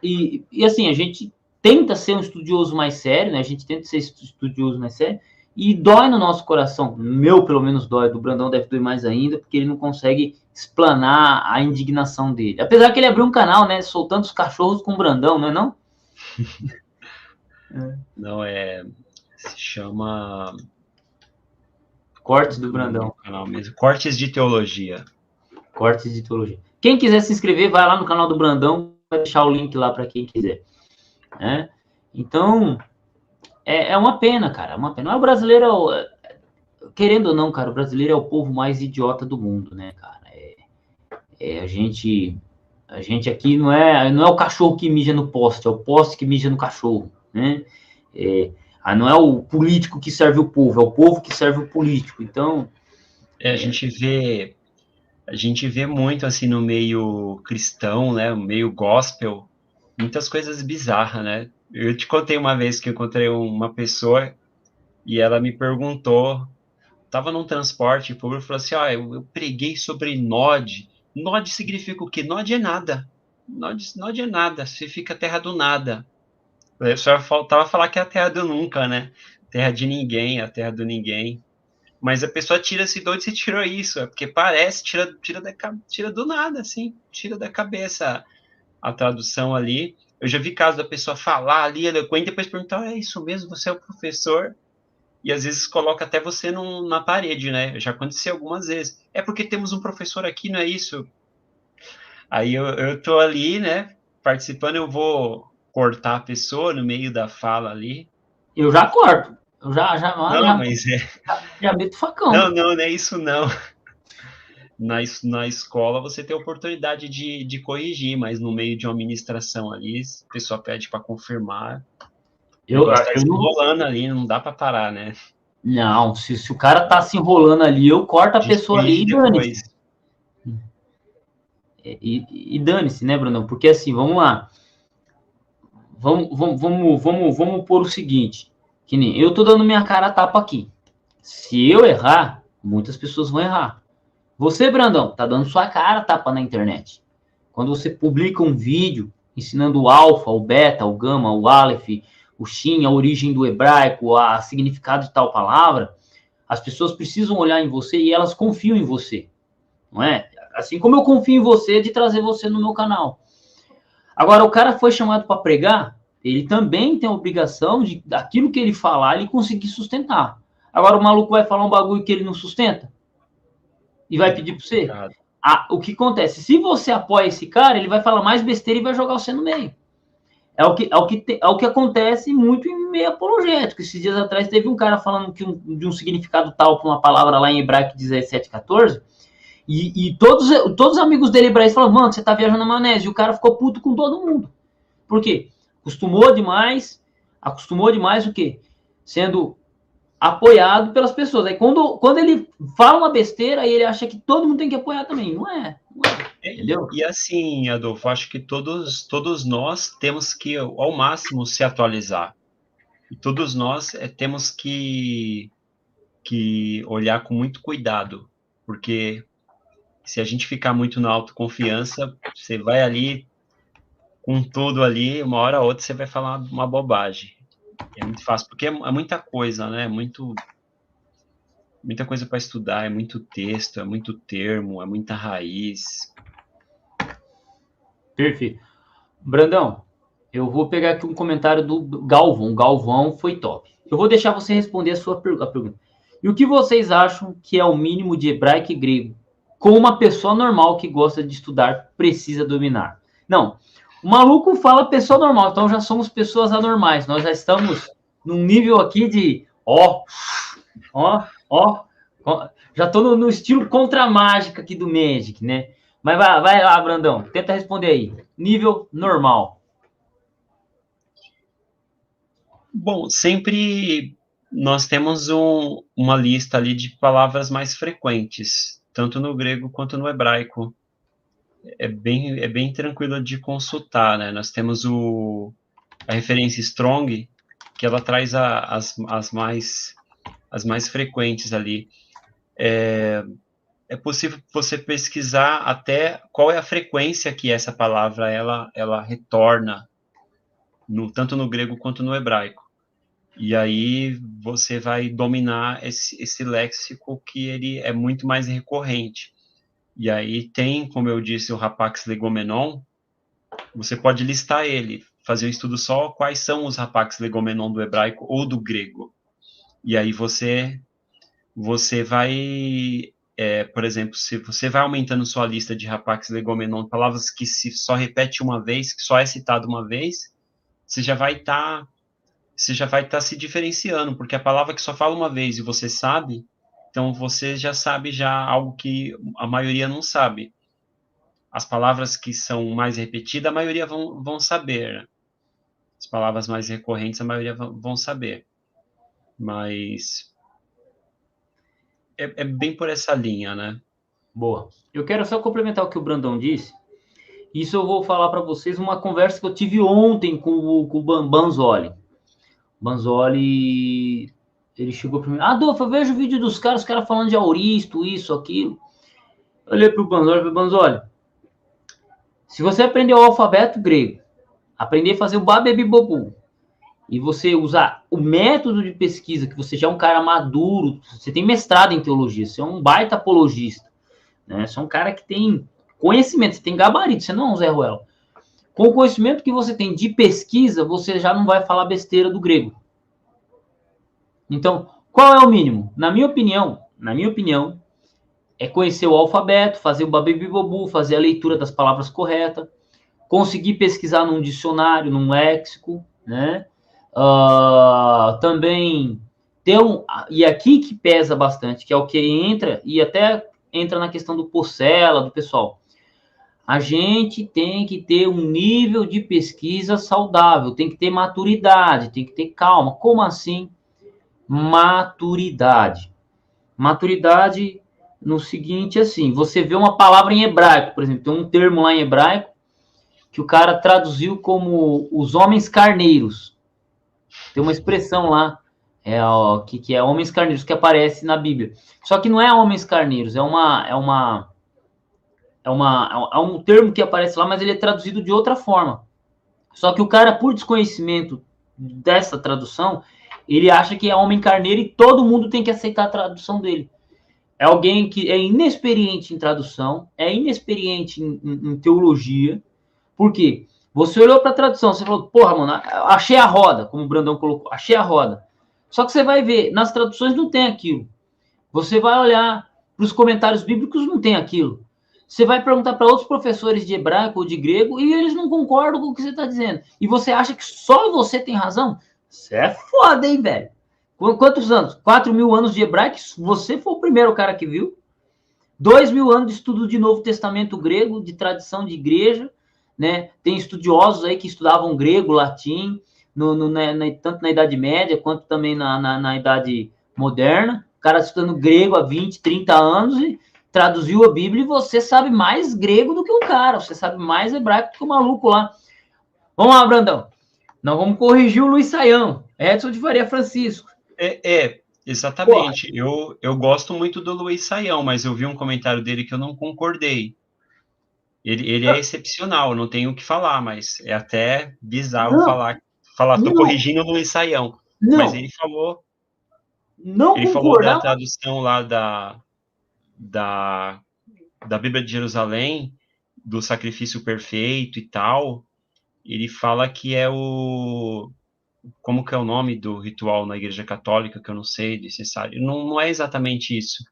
e assim, a gente tenta ser um estudioso mais sério, né? A gente tenta ser estudioso mais sério, e dói no nosso coração. Meu, pelo menos, dói. Do Brandão deve doer mais ainda, porque ele não consegue explanar a indignação dele. Apesar que ele abriu um canal, né? Soltando os cachorros com o Brandão, não é não? Não, se chama... Cortes Qual do que é o nome do Brandão. canal mesmo? Cortes de Teologia. Cortes de teologia. Quem quiser se inscrever, vai lá no canal do Brandão, vai deixar o link lá para quem quiser. Né? Então, é uma pena, cara. É uma pena. Mas o brasileiro, querendo ou não, cara, o brasileiro é o povo mais idiota do mundo, né, cara? A gente aqui não é o cachorro que mija no poste, é o poste que mija no cachorro, né? Não é o político que serve o povo, é o povo que serve o político. Então, A gente vê muito assim no meio cristão, né, no meio gospel, muitas coisas bizarras, né? Eu te contei uma vez que eu encontrei uma pessoa e ela me perguntou, estava num transporte público, falou assim, eu preguei sobre nod. Nod significa o quê? Nod é nada. Nod é nada, significa terra do nada. Só faltava falar que é a terra do nunca, né? Terra de ninguém, a terra do ninguém. Mas a pessoa tira-se de onde você tirou isso, porque parece, tira do nada, assim, tira da cabeça a tradução ali. Eu já vi caso da pessoa falar ali, eloquente, e depois perguntar, é isso mesmo, você é o professor? E às vezes coloca até você na parede, né? Já aconteceu algumas vezes. É porque temos um professor aqui, não é isso? Aí eu tô ali, né, participando, eu vou cortar a pessoa no meio da fala ali. eu já corto. Eu Não, mas já meto Não, facão. não, não é isso não. Na escola você tem a oportunidade de corrigir, mas no meio de uma ministração ali, a pessoa pede para confirmar, o negócio está Eu não. desenrolando ali, não dá para parar, né? Não, se o cara tá se enrolando ali, eu corto a A gente pessoa ali corrige e depois. dane-se. E dane-se, né, Brunão? Porque assim, vamos lá. Vamos pôr o seguinte. Que nem eu tô dando minha cara a tapa aqui. Se eu errar, muitas pessoas vão errar. Você, Brandão, tá dando sua cara a tapa na internet. Quando você publica um vídeo ensinando o alfa, o beta, o gama, o aleph, o shin, a origem do hebraico, a significado de tal palavra, as pessoas precisam olhar em você e elas confiam em você, não é? Assim como eu confio em você de trazer você no meu canal. Agora, o cara foi chamado para pregar, ele também tem a obrigação de, daquilo que ele falar, ele conseguir sustentar. Agora, o maluco vai falar um bagulho que ele não sustenta e vai pedir para você. O que acontece? Se você apoia esse cara, ele vai falar mais besteira e vai jogar você no meio. É o que acontece muito em meio apologético. Esses dias atrás teve um cara falando de um significado tal para uma palavra lá em hebraico 17:14, e todos os amigos dele hebraicos falaram, mano, você tá viajando na maionese. E o cara ficou puto com todo mundo. Por quê? Acostumou demais o quê? Sendo apoiado pelas pessoas. Aí quando ele fala uma besteira, aí ele acha que todo mundo tem que apoiar também. Não é, entendeu? E assim, Adolfo, acho que todos nós temos que, ao máximo, se atualizar. E todos nós temos que olhar com muito cuidado, porque se a gente ficar muito na autoconfiança, você vai ali com tudo ali, uma hora ou outra você vai falar uma bobagem. É muito fácil, porque é muita coisa, né? Muita coisa para estudar, é muito texto, é muito termo, é muita raiz. Perfeito. Brandão, eu vou pegar aqui um comentário do Galvão. O Galvão foi top. Eu vou deixar você responder a sua pergunta. E o que vocês acham que é o mínimo de hebraico e grego? Como uma pessoa normal que gosta de estudar precisa dominar? Não. O maluco fala pessoa normal, então já somos pessoas anormais. Nós já estamos num nível aqui de ó. Já tô no estilo contra a mágica aqui do Magic, né? Mas vai lá, Brandão. Tenta responder aí. Nível normal. Bom, sempre nós temos uma lista ali de palavras mais frequentes, tanto no grego quanto no hebraico. É bem tranquilo de consultar, né? Nós temos a referência Strong, que ela traz as mais frequentes ali. é possível você pesquisar até qual é a frequência que essa palavra ela retorna, tanto no grego quanto no hebraico. E aí você vai dominar esse léxico que ele é muito mais recorrente. E aí tem, como eu disse, o Rapax Legomenon, você pode listar ele, fazer um estudo só quais são os Rapax Legomenon do hebraico ou do grego. E aí você vai, por exemplo, se você vai aumentando sua lista de Rapax Legomenon, palavras que se só repete uma vez, que só é citado uma vez, você já vai estar se diferenciando, porque a palavra que só fala uma vez e você sabe, então você já sabe já algo que a maioria não sabe. As palavras que são mais repetidas, a maioria vão saber. As palavras mais recorrentes, a maioria vão saber. Mas é bem por essa linha, né? Boa. Eu quero só complementar o que o Brandão disse. Isso eu vou falar para vocês uma conversa que eu tive ontem com o Banzoli. Banzoli, ele chegou para mim, Adolfo, eu vejo o vídeo dos caras, os caras falando de auristo, isso, aquilo. Eu olhei para o Banzoli e falei, Banzoli, se você aprender o alfabeto grego, aprender a fazer o babebibobu, e você usar o método de pesquisa, que você já é um cara maduro, você tem mestrado em teologia, você é um baita apologista, né? Você é um cara que tem conhecimento, você tem gabarito, você não é um Zé Ruelo. Com o conhecimento que você tem de pesquisa, você já não vai falar besteira do grego. Então, qual é o mínimo? Na minha opinião, é conhecer o alfabeto, fazer o babebibobu, fazer a leitura das palavras corretas, conseguir pesquisar num dicionário, num léxico, né? Também ter e aqui que pesa bastante, que é o que entra, e até entra na questão do Porcela, do pessoal. A gente tem que ter um nível de pesquisa saudável, tem que ter maturidade, tem que ter calma. Como assim? Maturidade. Maturidade no seguinte, assim, você vê uma palavra em hebraico, por exemplo, tem um termo lá em hebraico que o cara traduziu como os homens carneiros. Tem uma expressão lá, que é homens carneiros, que aparece na Bíblia. Só que não é homens carneiros, é um termo que aparece lá, mas ele é traduzido de outra forma. Só que o cara, por desconhecimento dessa tradução, ele acha que é homem carneiro e todo mundo tem que aceitar a tradução dele. É alguém que é inexperiente em tradução, é inexperiente em teologia. Por quê? Você olhou para a tradução, você falou, porra, mano, achei a roda, como o Brandão colocou, achei a roda. Só que você vai ver, nas traduções não tem aquilo. Você vai olhar para os comentários bíblicos, não tem aquilo. Você vai perguntar para outros professores de hebraico ou de grego e eles não concordam com o que você está dizendo. E você acha que só você tem razão? Você é foda, hein, velho? Quantos anos? 4.000 anos de hebraico? Você foi o primeiro cara que viu. 2.000 anos de estudo de Novo Testamento grego, de tradição de igreja, né? Tem estudiosos aí que estudavam grego, latim, tanto na Idade Média quanto também na Idade Moderna. O cara estudando grego há 20, 30 anos e traduziu a Bíblia e você sabe mais grego do que o cara, você sabe mais hebraico do que o maluco lá. Vamos lá, Brandão. Nós vamos corrigir o Luiz Saião, Edson de Faria Francisco. Exatamente. Eu gosto muito do Luiz Saião, mas eu vi um comentário dele que eu não concordei. Ele é excepcional, não tenho o que falar, mas é até bizarro falar, tô corrigindo o Luiz Saião. Não, mas ele falou da tradução lá da Bíblia de Jerusalém, do sacrifício perfeito e tal. Ele fala que é como que é o nome do ritual na Igreja Católica, que eu não sei, necessário. Não é exatamente isso.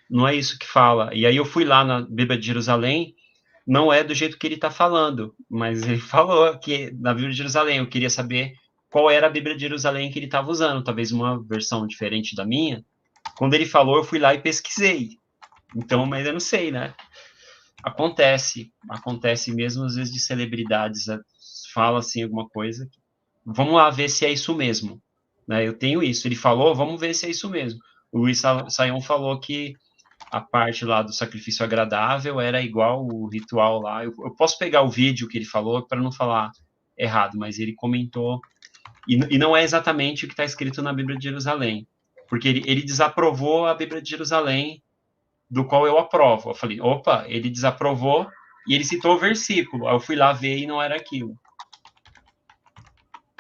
Não é isso que fala. E aí eu fui lá na Bíblia de Jerusalém, não é do jeito que ele está falando, mas ele falou que na Bíblia de Jerusalém, eu queria saber qual era a Bíblia de Jerusalém que ele estava usando, talvez uma versão diferente da minha. Quando ele falou, eu fui lá e pesquisei. Então, mas eu não sei, né? Acontece mesmo às vezes de celebridades, fala assim alguma coisa. Vamos lá ver se é isso mesmo. Né? Eu tenho isso. Ele falou, vamos ver se é isso mesmo. O Luiz Saião falou que a parte lá do sacrifício agradável era igual o ritual lá. Eu posso pegar o vídeo que ele falou para não falar errado, mas ele comentou. E não é exatamente o que está escrito na Bíblia de Jerusalém. porque ele desaprovou a Bíblia de Jerusalém, do qual eu aprovo. Eu falei, opa, ele desaprovou e ele citou o versículo. Aí eu fui lá ver e não era aquilo.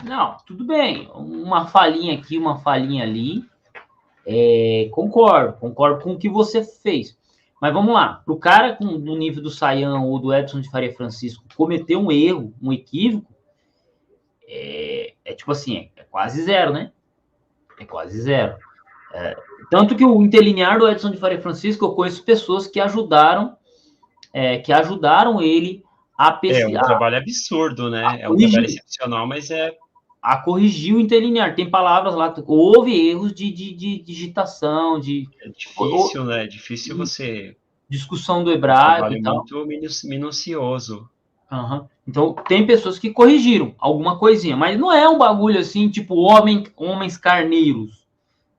Não, tudo bem. Uma falhinha aqui, uma falhinha ali. Concordo com o que você fez. Mas vamos lá. Para o cara no nível do Saião ou do Edson de Faria Francisco cometer um erro, um equívoco, tipo assim, é quase zero, né? É quase zero. Tanto que o interlinear do Edson de Faria Francisco, eu conheço pessoas que ajudaram ele a pesquisar. É um trabalho absurdo, né? É um trabalho excepcional, mas a corrigir o interlinear. Tem palavras lá, houve erros de digitação, É difícil, né? É difícil você... Discussão do hebraico e tal. Muito minucioso. Uhum. Então, tem pessoas que corrigiram alguma coisinha, mas não é um bagulho assim, tipo homens carneiros,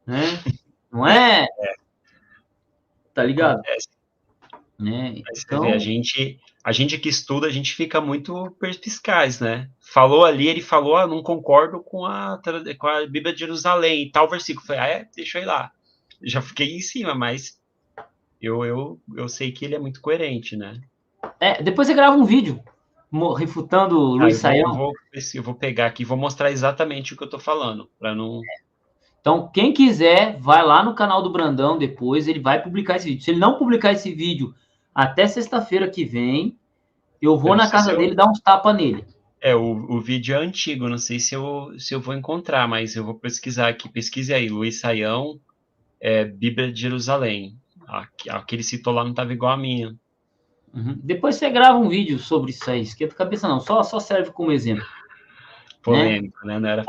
né? Não é? Tá ligado? Né? Então... a gente que estuda, a gente fica muito perspicaz, né? Falou ali, ele falou, não concordo com a Bíblia de Jerusalém, tal versículo. Falei, deixa eu ir lá. Já fiquei em cima, mas eu sei que ele é muito coerente, né? Depois você grava um vídeo refutando o Luiz Saião. Eu vou pegar aqui, vou mostrar exatamente o que eu tô falando, para não... Então, quem quiser, vai lá no canal do Brandão depois, ele vai publicar esse vídeo. Se ele não publicar esse vídeo até sexta-feira que vem, eu vou na casa dele dar uns tapas nele. O vídeo é antigo, não sei se eu vou encontrar, mas eu vou pesquisar aqui. Pesquise aí, Luiz Saião, Bíblia de Jerusalém. A que ele citou lá não estava igual a minha. Uhum. Depois você grava um vídeo sobre isso aí, esquenta a cabeça não, só serve como exemplo. Polêmico, né? Não era...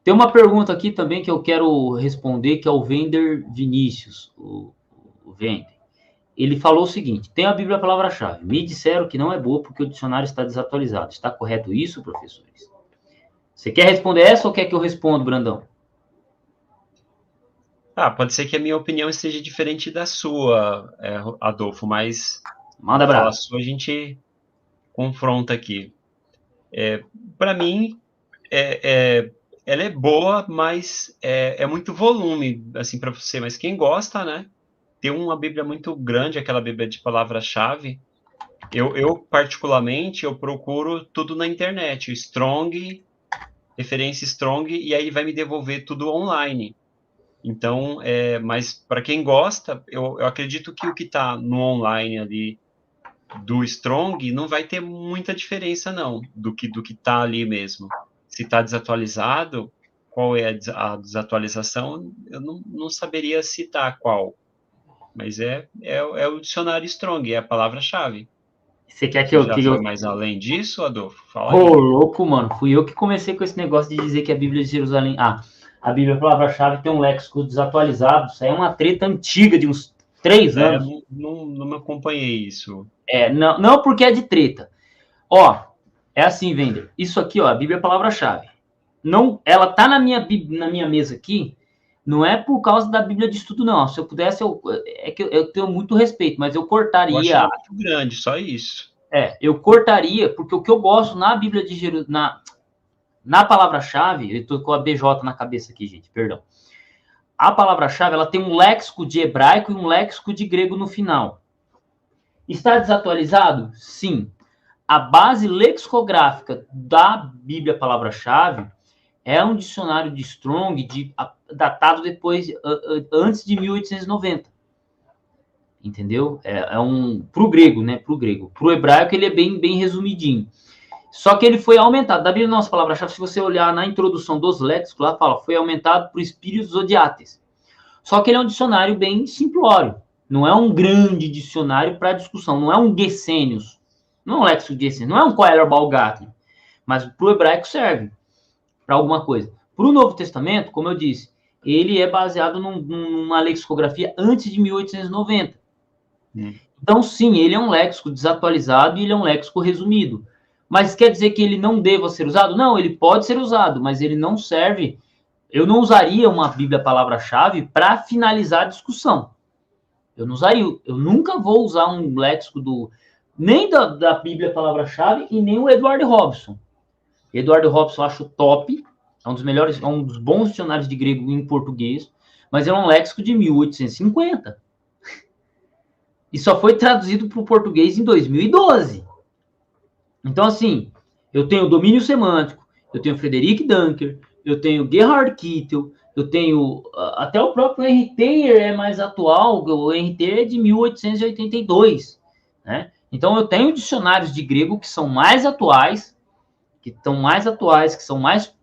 Tem uma pergunta aqui também que eu quero responder, que é o Vender Vinícius, o Vender. Ele falou o seguinte, tem a Bíblia palavra-chave, me disseram que não é boa porque o dicionário está desatualizado. Está correto isso, professores? Você quer responder essa ou quer que eu responda, Brandão? Pode ser que a minha opinião esteja diferente da sua, Adolfo, mas... Manda abraço. A sua a gente confronta aqui. Para mim, ela é boa, mas é muito volume, assim, para você. Mas quem gosta, né? Tem uma Bíblia muito grande, aquela Bíblia de palavra-chave. Eu, particularmente, eu procuro tudo na internet. Strong, referência Strong, e aí vai me devolver tudo online. Então, mas para quem gosta, eu acredito que o que está no online ali do Strong não vai ter muita diferença, não, do que está ali mesmo. Se está desatualizado, qual é a desatualização, eu não saberia citar qual. Mas é o dicionário Strong, é a palavra-chave. Você quer que eu... Já foi mais além disso, Adolfo? Fala aí. Louco, mano. Fui eu que comecei com esse negócio de dizer que a Bíblia de Jerusalém... a Bíblia palavra-chave tem um léxico desatualizado. Isso aí é uma treta antiga, de uns 3 anos. Não me acompanhei isso. Não porque é de treta. É assim, Vender. Isso aqui, a Bíblia palavra-chave. Não, ela tá na minha mesa aqui, não é por causa da Bíblia de estudo, não. Se eu pudesse, eu tenho muito respeito, mas eu cortaria... Eu acho muito grande, só isso. Eu cortaria, porque o que eu gosto na Bíblia de Jerusalém, na palavra-chave, eu tô com a BJ na cabeça aqui, gente, perdão. A palavra-chave, ela tem um léxico de hebraico e um léxico de grego no final. Está desatualizado? Sim. A base lexicográfica da Bíblia palavra-chave é um dicionário de Strong datado antes de 1890. Entendeu? Pro grego, né? Pro hebraico ele é bem resumidinho. Só que ele foi aumentado. Da Bíblia Nossa Palavra-Chave, se você olhar na introdução dos léxicos, lá fala, foi aumentado por espíritos zodiates. Só que ele é um dicionário bem simplório. Não é um grande dicionário para discussão. Não é um Gesenius. Não é um léxico Gesenius. Não é um Koheler Balgatli. Mas para o hebraico serve para alguma coisa. Para o Novo Testamento, como eu disse, ele é baseado numa lexicografia antes de 1890. Então, sim, ele é um léxico desatualizado e ele é um léxico resumido. Mas quer dizer que ele não deva ser usado? Não, ele pode ser usado, mas ele não serve. Eu não usaria uma Bíblia palavra-chave para finalizar a discussão. Eu não usaria. Eu nunca vou usar um léxico nem da Bíblia palavra-chave e nem o Edward Robson. Edward Robson eu acho top. É um dos melhores, é um dos bons dicionários de grego em português. mas é um léxico de 1850. E só foi traduzido para o português em 2012. Então, assim, eu tenho domínio semântico, eu tenho Frederic Dunker, eu tenho Gerhard Kittel, eu tenho até o próprio Henry Thayer é mais atual, o Henry Thayer é de 1882, né? Então, eu tenho dicionários de grego que são mais atuais, que são mais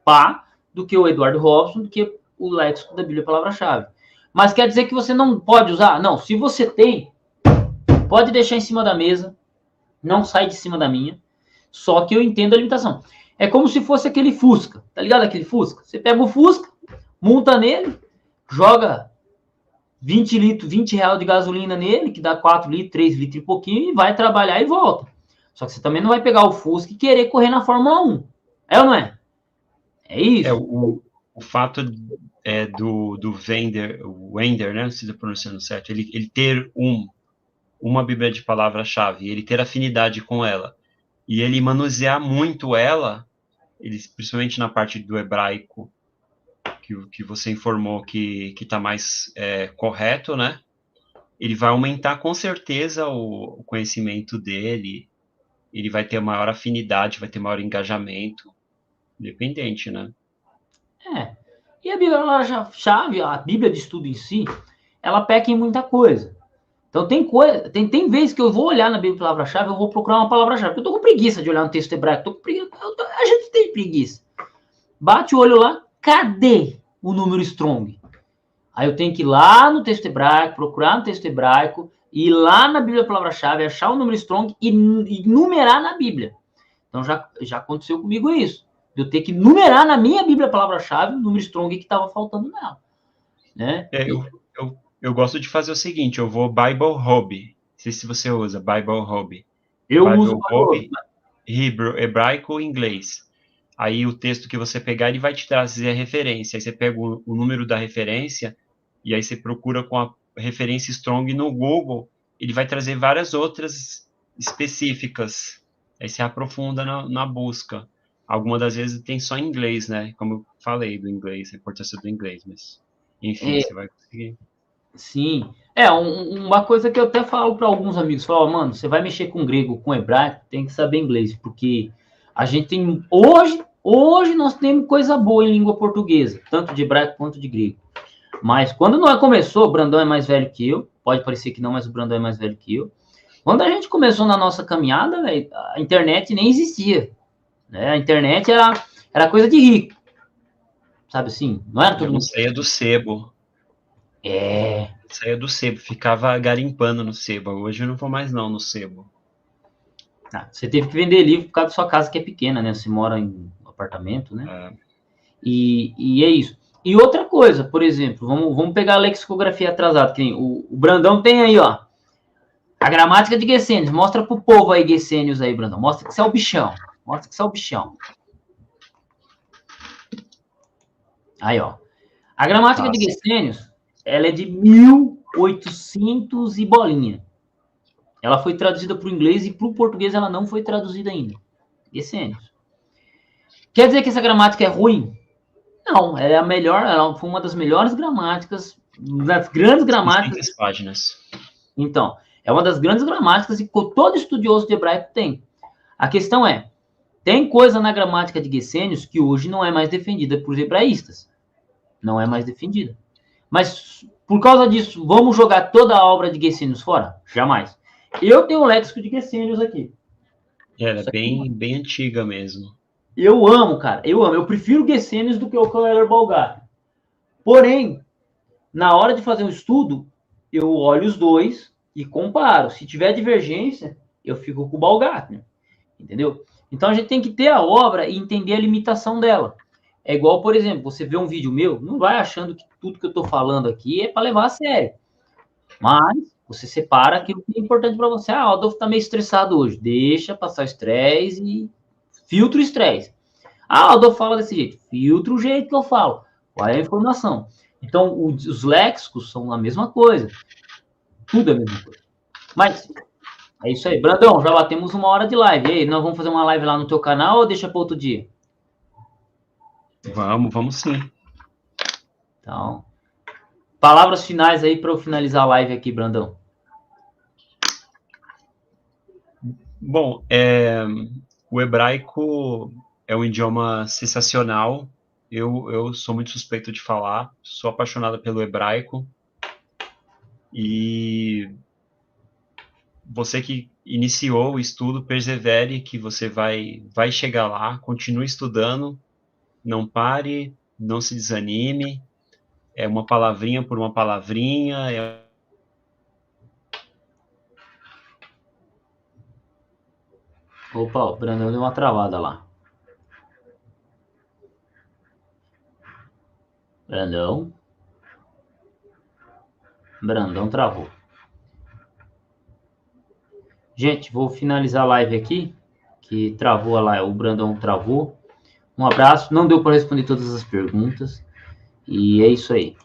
pá do que o Eduardo Robson, do que o léxico da Bíblia Palavra-Chave. Mas quer dizer que você não pode usar? Não, se você tem, pode deixar em cima da mesa, não sai de cima da minha, só que eu entendo a limitação. É como se fosse aquele Fusca, tá ligado aquele Fusca? Você pega o Fusca, monta nele, joga 20 litros, 20 reais de gasolina nele, que dá 4 litros, 3 litros e pouquinho, e vai trabalhar e volta. Só que você também não vai pegar o Fusca e querer correr na Fórmula 1. É ou não é? É isso. O fato do Wender, né, não sei se estou pronunciando certo, ele ter uma Bíblia de palavra-chave, ele ter afinidade com ela, e ele manusear muito ela, principalmente na parte do hebraico, que você informou que está mais correto, né? Ele vai aumentar com certeza o conhecimento dele, ele vai ter maior afinidade, vai ter maior engajamento, independente, né? E a Bíblia-chave, a Bíblia de estudo em si, ela peca em muita coisa. Então tem vezes que eu vou olhar na Bíblia palavra-chave, eu vou procurar uma palavra-chave. Eu tô com preguiça de olhar no texto hebraico, a gente tem preguiça. Bate o olho lá, cadê o número strong? Aí eu tenho que ir lá no texto hebraico, procurar no texto hebraico, ir lá na Bíblia palavra-chave, achar o número strong e numerar na Bíblia. Então já aconteceu comigo isso. Eu ter que numerar na minha Bíblia palavra-chave o número strong que estava faltando nela. Né? Eu gosto de fazer o seguinte, eu vou Bible Hub. Não sei se você usa Bible Hub. Eu Bible uso Hub, hebraico e inglês. Aí o texto que você pegar, ele vai te trazer a referência. Aí você pega o número da referência e aí você procura com a referência strong no Google. Ele vai trazer várias outras específicas. Aí você aprofunda na busca. Algumas das vezes tem só em inglês, né? Como eu falei do inglês, a importância do inglês. Mas, enfim, você vai conseguir. Sim. Uma coisa que eu até falo para alguns amigos, falo, mano, você vai mexer com grego, com hebraico, tem que saber inglês, porque a gente tem hoje nós temos coisa boa em língua portuguesa, tanto de hebraico quanto de grego. Mas quando nós começou, o Brandão é mais velho que eu, pode parecer que não, mas o Brandão é mais velho que eu. Quando a gente começou na nossa caminhada, véio, a internet nem existia, né? A internet era coisa de rico, sabe assim? Não era todo mundo. Saía do sebo. Saía do sebo, ficava garimpando no sebo. Hoje eu não vou mais não no sebo. Você teve que vender livro por causa da sua casa que é pequena, né? Você mora em um apartamento, né? E é isso. E outra coisa, por exemplo, vamos pegar a lexicografia atrasada, que o Brandão tem aí, ó. A gramática de Gesenius. Mostra pro povo aí, Gesenius aí, Brandão. Mostra que você é o bichão. Mostra que você é o bichão. Aí, ó. A gramática de Gesenius, ela é de 1800 e bolinha. Ela foi traduzida para o inglês e para o português ela não foi traduzida ainda. Gesenius. Quer dizer que essa gramática é ruim? Não, ela é a melhor, ela foi uma das melhores gramáticas, das grandes gramáticas. Páginas. Então, é uma das grandes gramáticas que todo estudioso de hebraico tem. A questão é, tem coisa na gramática de Gesenius que hoje não é mais defendida por hebraístas. Não é mais defendida. Mas, por causa disso, vamos jogar toda a obra de Gesenius fora? Jamais. Eu tenho um léxico de Gesenius aqui. Ela é bem antiga mesmo. Eu amo, cara. Eu amo. Eu prefiro Gesenius do que o Keller Balgatti. Porém, na hora de fazer um estudo, eu olho os dois e comparo. Se tiver divergência, eu fico com o Balgatti. Entendeu? Então, a gente tem que ter a obra e entender a limitação dela. É igual, por exemplo, você vê um vídeo meu, não vai achando que tudo que eu estou falando aqui é para levar a sério. Mas você separa aquilo que é importante para você. O Adolfo está meio estressado hoje. Deixa passar o estresse e filtra o estresse. O Adolfo fala desse jeito. Filtra o jeito que eu falo. Qual é a informação? Então, os léxicos são a mesma coisa. Tudo é a mesma coisa. Mas é isso aí. Brandão, já batemos 1 hora de live. E aí, nós vamos fazer uma live lá no teu canal ou deixa para outro dia? Vamos sim. Então, Palavras finais aí para eu finalizar a live aqui, Brandão. Bom, o hebraico é um idioma sensacional. Eu sou muito suspeito de falar, sou apaixonado pelo hebraico. E você que iniciou o estudo, persevere, que você vai chegar lá, continue estudando, não pare, não se desanime. É uma palavrinha por uma palavrinha. Opa, o Brandão deu uma travada lá. Brandão travou. Gente, vou finalizar a live aqui, que travou lá, o Brandão travou. Um abraço, não deu para responder todas as perguntas, e é isso aí.